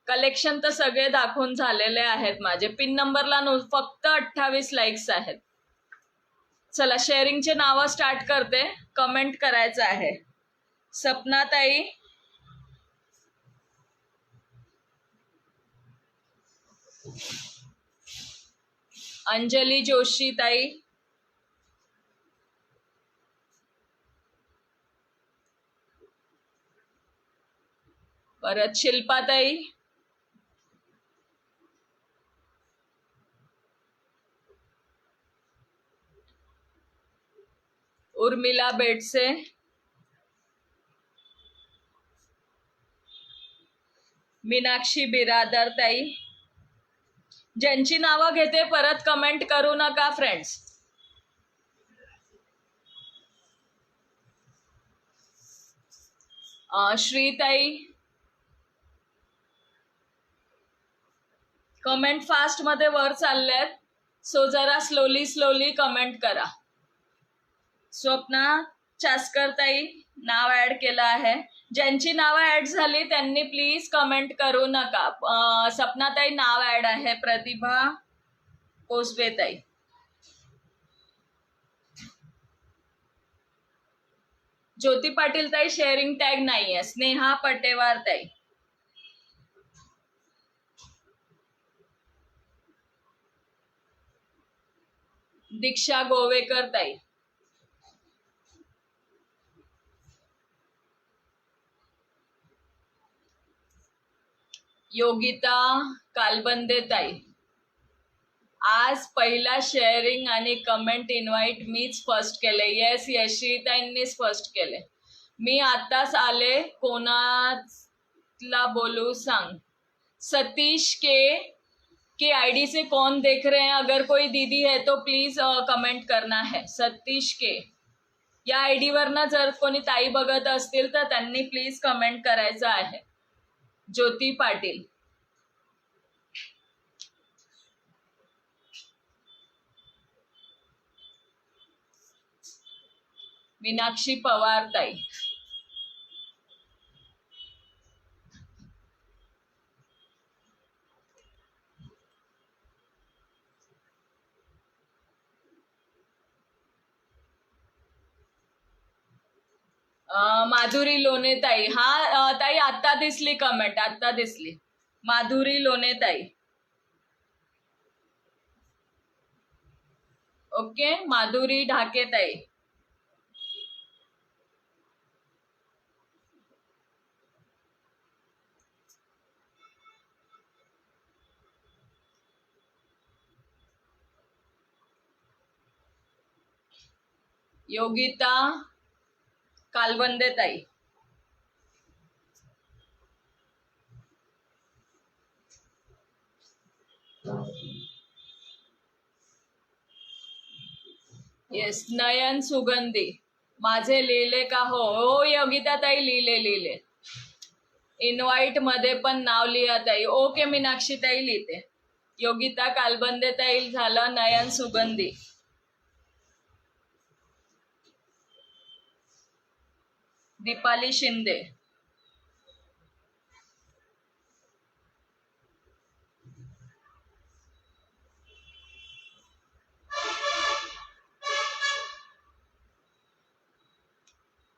कलेक्शन तर सगळे दाखवून झालेले आहेत माझे. पिन नंबरला फक्त 28 लाईक्स आहेत. चला शेअरिंगचे नावं स्टार्ट करते. कमेंट करायचं आहे. सपनाताई, अंजली जोशी ताई, परत शिल्पाताई, उर्मिला बेडसे, मीनाक्षी बिरादर ताई. ज्यांची नावं घेते परत कमेंट करू नका फ्रेंड्स. श्रीताई, कमेंट फास्ट मध्ये वर चालल्यात, सो जरा स्लोली कमेंट करा. स्वप्ना चास्कर ताई नाव ऍड केलं आहे. ज्यांची नावं ऍड झाली त्यांनी प्लीज कमेंट करू नका. सपनाताई नाव ऍड आहे. प्रतिभा कोसबे ताई, ज्योती पाटील ताई शेअरिंग टॅग नाहीये. स्नेहा पटेवार ताई, दीक्षा गोवेकर ताई, योगिता कालबंदे ताई. आज पहिला शेअरिंग आणि कमेंट इन्व्हाइट मीच फर्स्ट केले. येस यश्रीताईंनीच फर्स्ट केले. मी आताच आले. कोणाला बोलू सांग. सतीश के आईडी से कौन देख रहे हैं? अगर कोई दीदी है तो प्लीज कमेंट करना है. सतीश के या आयडी वरनं जर कोणी ताई बघत असतील तर त्यांनी प्लीज कमेंट करायचं आहे. ज्योती पाटील, मीनाक्षी पवार ताई, माधुरी लोणे ताई. हा ताई आत्ता दिसली कमेंट, आत्ता दिसली. माधुरी लोणे ताई. ओके, माधुरी ढाके ताई, योगिता कालबंदे ताई, येस नयन सुगंधी. माझे लिहिले का? हो हो योगिता ताई, लिहिले. इन्व्हाइट मध्ये पण नाव लिहा ताई. ओके मीनाक्षी ताई लिहिते. योगिता कालबंदे ताई झालं. नयन सुगंधी, दीपाली शिंदे,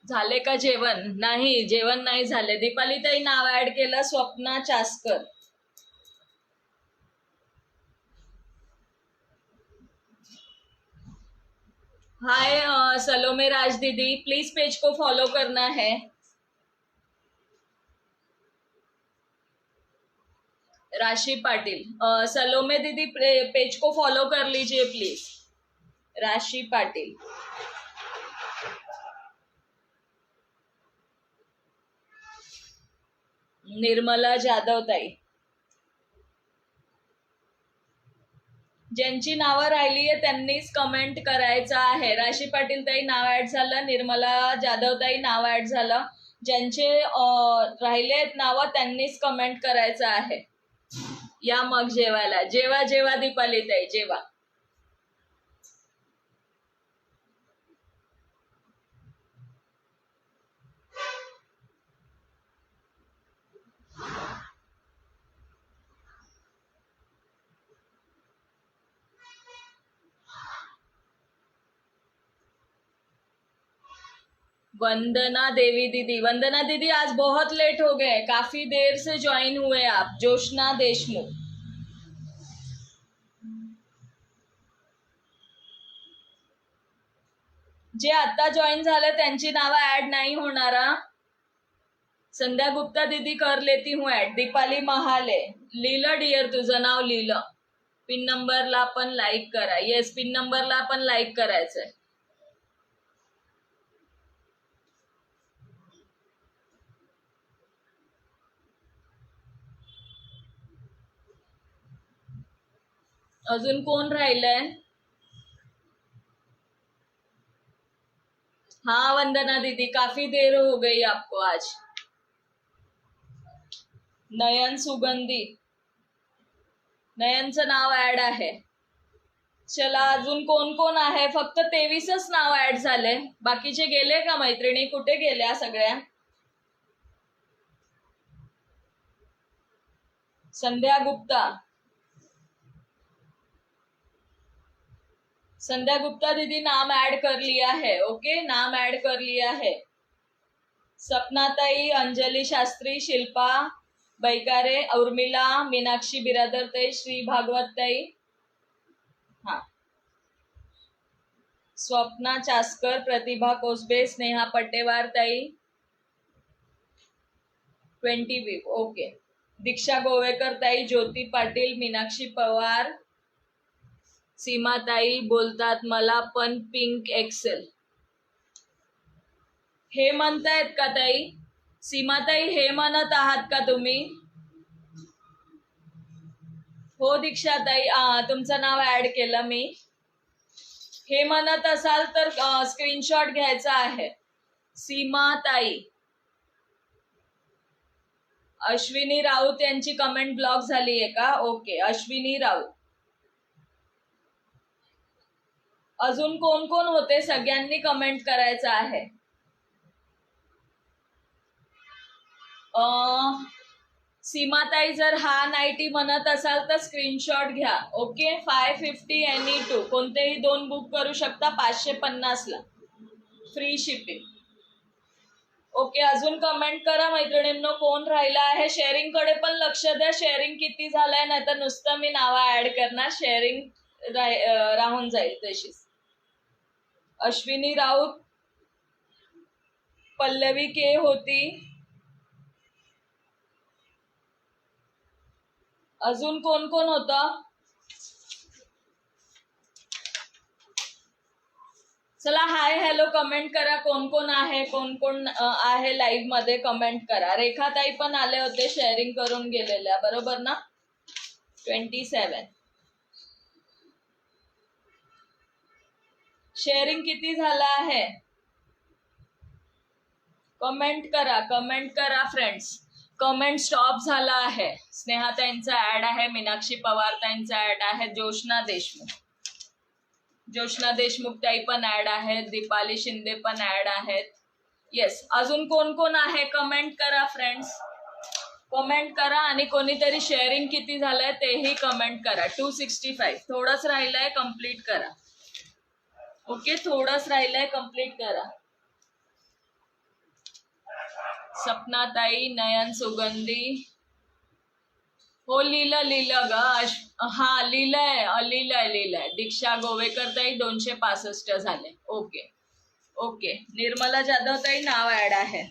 झाले का जेवण? नाही, जेवण नाही झाले. दीपाली ताई नाव ऍड केलं. स्वप्ना चास्कर, हाय सलोमे राज दीदी, प्लीज पेज को फॉलो करना है. राशि पाटिल, सलोमे दीदी पेज को फॉलो कर लीजिए प्लीज. राशि पाटिल, निर्मला जाधव ताई, ज्यांची नावं राहिली आहे त्यांनीच कमेंट करायचं आहे. राशी पाटील ताई नाव ऍड झालं, निर्मला जाधव ताई नाव ऍड झालं. ज्यांचे राहिले आहेत नावं त्यांनीच कमेंट करायचं आहे. या मग जेवायला, जेवा जेवा दीपाली ताई जेवा. वंदना देवी दीदी, वंदना दीदी आज बहुत लेट हो गए, काफी देर से ज्वाइन हुए आप. जोशना देशमुख, जे आता जॉईन झाले त्यांची नावं ऍड नाही होणार. संध्या गुप्ता दीदी कर लेती हूँ ऍड. दीपाली महाले, लिहिलं डिअर, तुझं नाव लिहिलं. पिन नंबरला पण लाईक करा. येस, पिन नंबरला पण लाईक करायचंय. अजून कोण राहिलंय? हाँ वंदना दीदी, काफी देर हो गई आपको आज. नयन सुगंधी, नयनचं नाव ऍड आहे. चला, अजून कोण कोण आहे? फक्त 23च नाव ऍड झाले, बाकीचे गेले का मैत्रिणी? कुठे गेल्या सगळ्या? संध्या गुप्ता, संध्या गुप्ता दीदी नाम ऐड कर लिया है. ओके, नाम ऐड कर लिया है. सपना ताई, अंजलि शास्त्री, शिल्पा बैकारे, उर्मिला, मीनाक्षी बिरादर ताई, श्री भागवत ताई, हाँ, स्वप्ना चास्कर, प्रतिभा कोसबे, स्नेहा पट्टेवार ताई, 20 वीक. ओके. दीक्षा गोवेकर ताई, ज्योती पाटील, मीनाक्षी पवार, सीमा ताई बोलतात मला पण पिंक एक्सेल. हे म्हणतायत का ताई? सीमा ताई, हे म्हणत आहात का तुम्ही? हो दीक्षा ताई, तुमचं नाव ऍड केलं मी. हे म्हणत असाल तर स्क्रीनशॉट घ्यायचा आहे. सीमा ताई, अश्विनी राऊत यांची कमेंट ब्लॉक झाली आहे का? ओके, अश्विनी राऊत. अजून कोण कोण होते? सगळ्यांनी कमेंट करायचं आहे. सीमाताई, जर हा नाईटी म्हणत असाल तर स्क्रीनशॉट घ्या. ओके, 550 एनी टू, कोणतेही 2 बुक करू शकता 550 ला, फ्री शिपिंग. ओके, अजून कमेंट करा मैत्रिणींनो, कोण राहिला आहे? शेअरिंग कडे पण लक्ष द्या, शेअरिंग किती झालंय, नाही तर नुसतं मी नावं ऍड करणार, शेअरिंग राहून जाईल तशीच. अश्विनी राऊत, पल्लवी के होती. अजून कोण कोण होतं? चला, हाय हॅलो कमेंट करा, कोण कोण आहे, कोण कोण आहे लाईव्ह मध्ये, कमेंट करा. रेखाताई पण आले होते, शेअरिंग करून गेलेल्या, बरोबर ना? 27. शेअरिंग किती झालं आहे? कमेंट करा, कमेंट करा फ्रेंड्स. कमेंट स्टॉप झाला आहे. स्नेहाताईंचा ऍड आहे, मीनाक्षी पवार ताईंचा ऍड आहे, जोशना देशमुख, जोशना देशमुख ताई पण ऍड आहेत, दीपाली शिंदे पण ऍड आहेत. येस, अजून कोण कोण आहे? कमेंट करा फ्रेंड्स, कमेंट करा. आणि कोणीतरी शेअरिंग किती झालंय तेही कमेंट करा. 265, थोडंच राहिलंय, कम्प्लीट करा. ओके, थोडंच राहिलंय, कम्प्लीट करा. सपना ताई, नयन सुगंधी, हो लिहिलं ग. हा लिहिलंय. दीक्षा गोवेकर ताई 265 झाले. Okay okay. निर्मला जाधव ताई नाव ऍड आहे.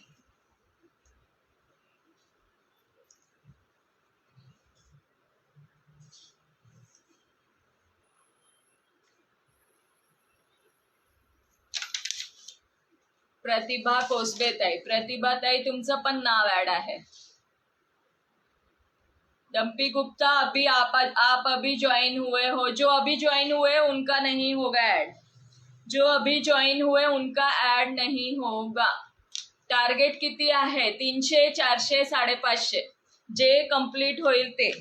प्रतिभा कोसबे ताई, प्रतिभा ताई तुमचं पण नाव ऍड आहे. डम्पी गुप्ता अभी आप अभी ज्वाइन हुए हो, जो अभी ज्वाइन हुए उनका नहीं होगा ऐड, जो अभी ज्वाइन हुए उनका ऐड नहीं होगा. टार्गेट किती आहे? 300, 400, 550 जे कंप्लीट होईल ते.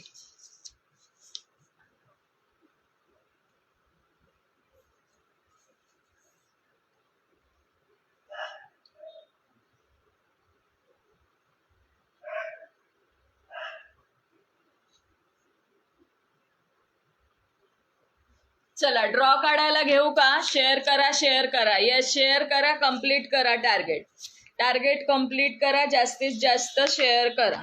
चला ड्रॉ काढायला घेऊ का? शेअर करा, शेअर करा. येस, शेअर करा, कंप्लीट करा टार्गेट कंप्लीट करा, जास्तीत जास्त शेअर करा.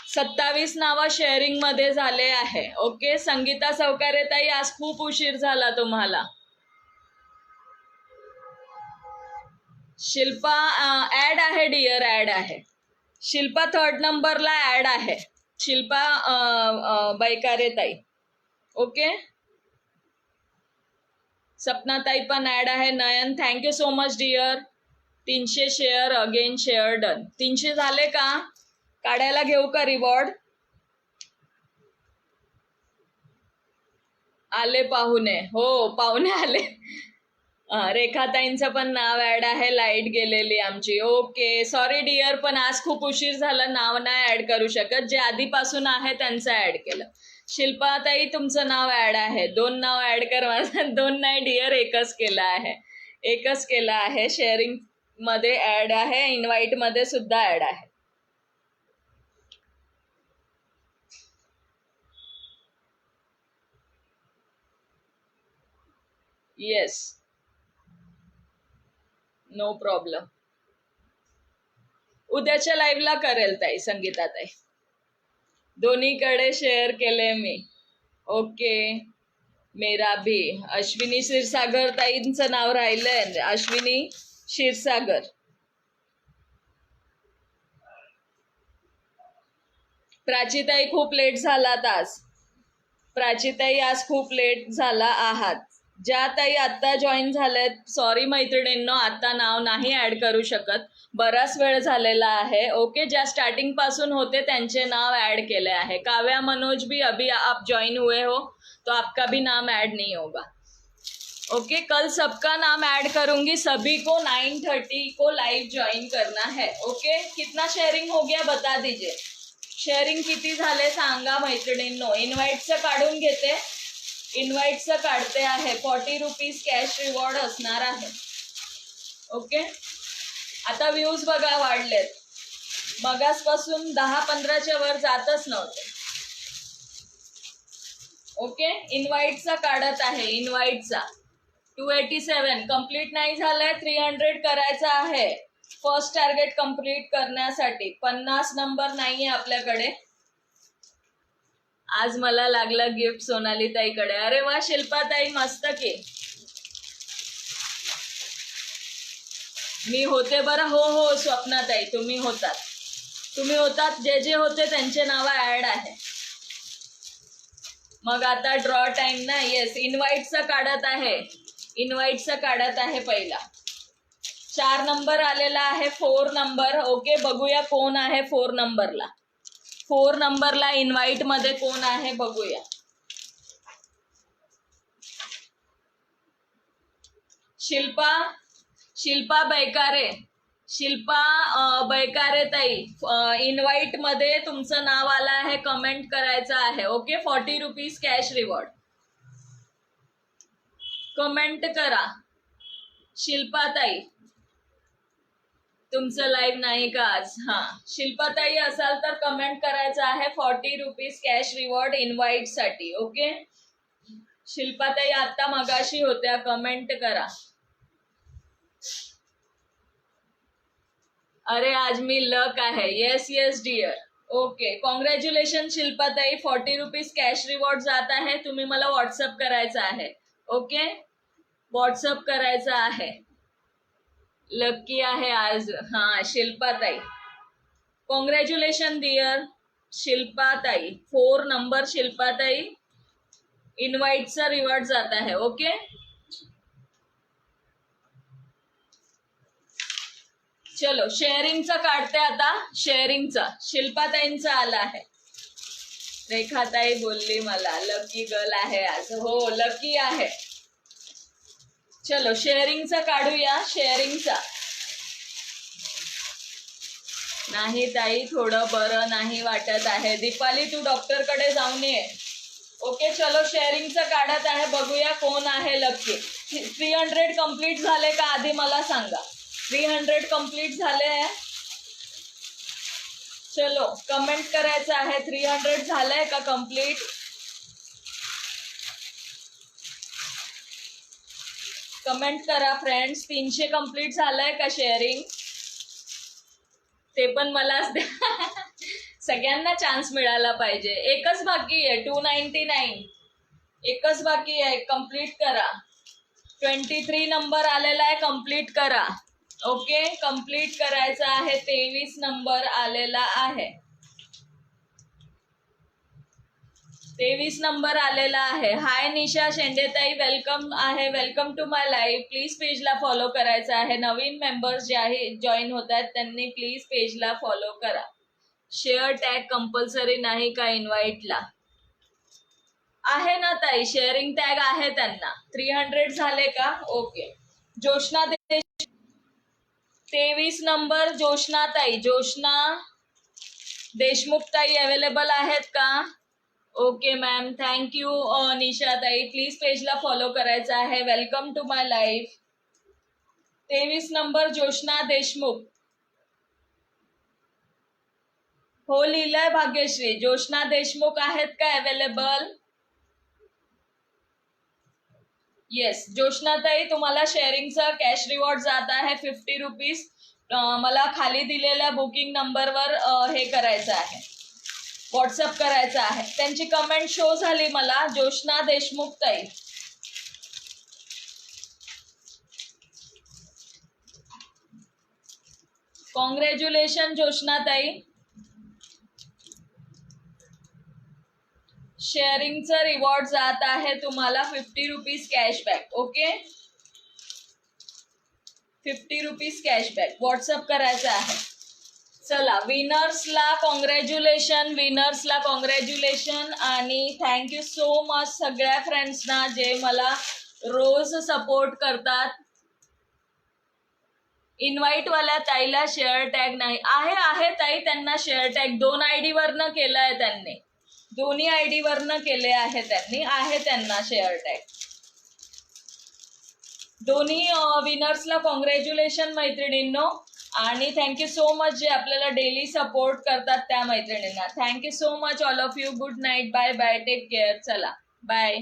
27 नावं शेअरिंग मध्ये झाले आहे. ओके, संगीता सौकारे ताई आज खूप उशीर झाला तुम्हाला. शिल्पा ऍड आहे डिअर, ऍड आहे. शिल्पा 3rd नंबरला ऍड आहे. शिल्पा बैकारे ताई. ओके, सपना ताई पण ऍड आहे. Nayan, thank you so much dear. 300 share, again share done. 300 झाले का? काढायला घेऊ का रिवॉर्ड? आले पाहुणे, हो पाहुणे आले. रेखाताईंचं पण नाव ऍड आहे. लाईट गेलेली आमची. ओके, सॉरी डिअर, पण आज खूप उशीर झाला, नाव नाही ऍड करू शकत. जे आधीपासून आहे त्यांचं ऍड केलं. शिल्पाताई तुमचं नाव ऍड आहे. 2 नाव ऍड कर माझं. 2 नाही डिअर, एकच केलं आहे. एकच केलं आहे. शेअरिंग मध्ये ऍड आहे, इन्व्हाइट मध्ये सुद्धा ऍड आहे. Yes, no problem. उद्याच्या लाईव्हला करेल ताई, संगीता ताई. दोन्हीकडे शेअर केले मी. ओके, मेरा भी. अश्विनी क्षीरसागर ताईंचं नाव राहिलंय. अश्विनी क्षीरसागर. प्राचीताई खूप लेट झालात आज. प्राचीताई आज खूप लेट झाला आहात. ज्या ताई आता जॉईन झाल्यात, सॉरी मैत्रिणींनो, आता नाव नाही ऍड करू शकत, बराच वेळ झालेला आहे. ओके, ज्या स्टार्टिंग पासून होते त्यांचे नाव ऍड केले आहे. काव्या मनोज भी अभी आप ज्वाइन हुए हो तो आपका भी नाम ऐड नहीं होगा. ओके, कल सबका नाम ऐड करूंगी. सभी को 9:30 को लाइव ज्वाइन करना है. ओके, कितना शेअरिंग हो गया बता दीजिए. शेअरिंग किती झाले सांगा मैत्रिणींनो. इन्व्हाइटचं काढून घेते, इन्व्हाइटचं काढते आहे. 40 रुपीज कॅश रिवॉर्ड असणार आहे. ओके, आता व्ह्यूज बघा वाढलेत. मगासपासून 10-15च्या वर जातच नव्हते. ओके, इन्व्हाइटचा काढत आहे. इन्व्हाइटचा 287 कंप्लीट नाही झालाय. 300 करायचा आहे फर्स्ट टार्गेट कंप्लीट करण्यासाठी. 50 नंबर नाहीये आपल्याकडे. आज मला लागला गिफ्ट सोनाली ताईकडे. अरे वा शिल्पा ताई, मस्त की. मी होते बरं. हो हो स्वप्ना ताई, तुम्ही होतात. जे जे होते त्यांचे नाव ऍड आहे. मग आता ड्रॉ टाइम ना. येस, इन्व्हाइटचं काढत आहे. इन्व्हाइटचं काढत आहे पहिला. 4 नंबर आलेला आहे. 4 नंबर. ओके, बघूया कोण आहे 4 नंबरला. 4 नंबरला इन्व्हाइट मध्ये कोण आहे बघूया. शिल्पा बैकारे. शिल्पा बैकारे ताई, इन्व्हाइट मध्ये तुमचं नाव आलं आहे. कमेंट करायचं आहे. Okay, 40 rupees cash reward. Comment करा. शिल्पा ताई, तुमचं लाईव्ह नाही का आज? हा, शिल्पा ताई असाल तर कमेंट करायचं आहे. 40 रुपीज कॅश रिवॉर्ड इन्व्हाइट साठी. ओके, शिल्पा ताई आता मगाशी होत्या. कमेंट करा. अरे आज मी लक आहे. Yes yes dear. Okay, congratulation Shilpa ताई. 40 रुपीज कॅश रिवॉर्ड जात आहे. तुम्ही मला व्हॉट्सअप करायचं आहे. ओके, व्हॉट्सअप करायचं आहे. लकी आहे आज. हा, शिल्पा ताई, कॉंग्रॅच्युलेशन डिअर शिल्पा ताई. 4 नंबर शिल्पा ताई, इन्व्हाइटचा रिवॉर्ड जात आहे. ओके, चलो शेअरिंगचा काढते आता. शेअरिंगचा शिल्पा ताईंचा आला आहे. रेखाताई बोलली मला लकी गर्ल आहे आज. हो लकी आहे. चलो शेअरिंगचा काढूया. शेअरिंगचा नाही ताई थोडं बरं नाही वाटत आहे. दीपाली तू डॉक्टरकडे जाऊन ये. ओके चलो शेअरिंगचं काढत आहे. बघूया कोण आहे लकी. 300 कम्प्लीट झाले का आधी मला सांगा. 300 कम्प्लीट झाले आहे. चलो कमेंट करायचं आहे. 300 झालंय का कम्प्लीट. कमेंट करा फ्रेंड्स. 300 कम्प्लीट झालंय का शेअरिंग. ते पण मलाच द्या. सगळ्यांना चान्स मिळाला पाहिजे. एकच बाकी आहे 299. एकच बाकी आहे. कम्प्लीट करा. 23 नंबर आलेला आहे. कम्प्लीट करा. ओके कम्प्लीट करायचा आहे. 23 नंबर आलेला आहे. 23 नंबर आलेला आहे. हाय निशा शेंडेताई वेलकम आहे. Welcome to my live. Please पेजला फॉलो करायचं आहे. नवीन मेंबर्स जे आहे जॉईन होत आहेत त्यांनी प्लीज पेजला फॉलो करा. शेअर टॅग कंपल्सरी नाही का इन्व्हाइटला. आहे ना ताई शेअरिंग टॅग आहे त्यांना. 300 झाले का. ओके जोशना 23 नंबर जोशना ताई. जोशना देशमुख ताई अवेलेबल आहेत का. Okay ma'am thank you. निशा ताई प्लीज पेजला फॉलो करायचं आहे. Welcome to my live. 23 number Joshna Deshmukh. हो लिहिलंय भाग्यश्री. जोशना देशमुख आहेत का अवेलेबल. येस जोशना ताई तुम्हाला शेअरिंगचा कॅश रिवॉर्ड जात आहे 50 रुपीज. मला खाली दिलेल्या बुकिंग नंबरवर हे करायचं आहे. व्हॉट्सअप करायचं आहे. त्यांची कमेंट शो झाली मला. जोशना देशमुख ताई. कॉंग्रॅच्युलेशन जोशना ताई. शेअरिंगचं रिवॉर्ड जात आहे तुम्हाला 50 rupees cashback. Okay 50 rupees cashback WhatsApp करायचं आहे. चला विनर्सला कॉंग्रॅच्युलेशन. विनर्सला कॉंग्रॅच्युलेशन आणि थँक्यू सो मच सगळ्या फ्रेंड्सना जे मला रोज सपोर्ट करतात. इन्व्हाइट वाल्या ताईला शेअर टॅग नाही आहे ताई. त्यांना शेअर टॅग 2 ID वरनं केलाय त्यांनी. दोन्ही ID वरनं केले आहे त्यांनी. आहे त्यांना शेअर टॅग. दोन्ही विनर्सला कॉंग्रॅच्युलेशन मैत्रिणींनो. आणि थँक्यू सो मच जे आपल्याला डेली सपोर्ट करतात त्या मैत्रिणींना. Thank you so much all of you. Good night. Bye bye. Take care. चला बाय.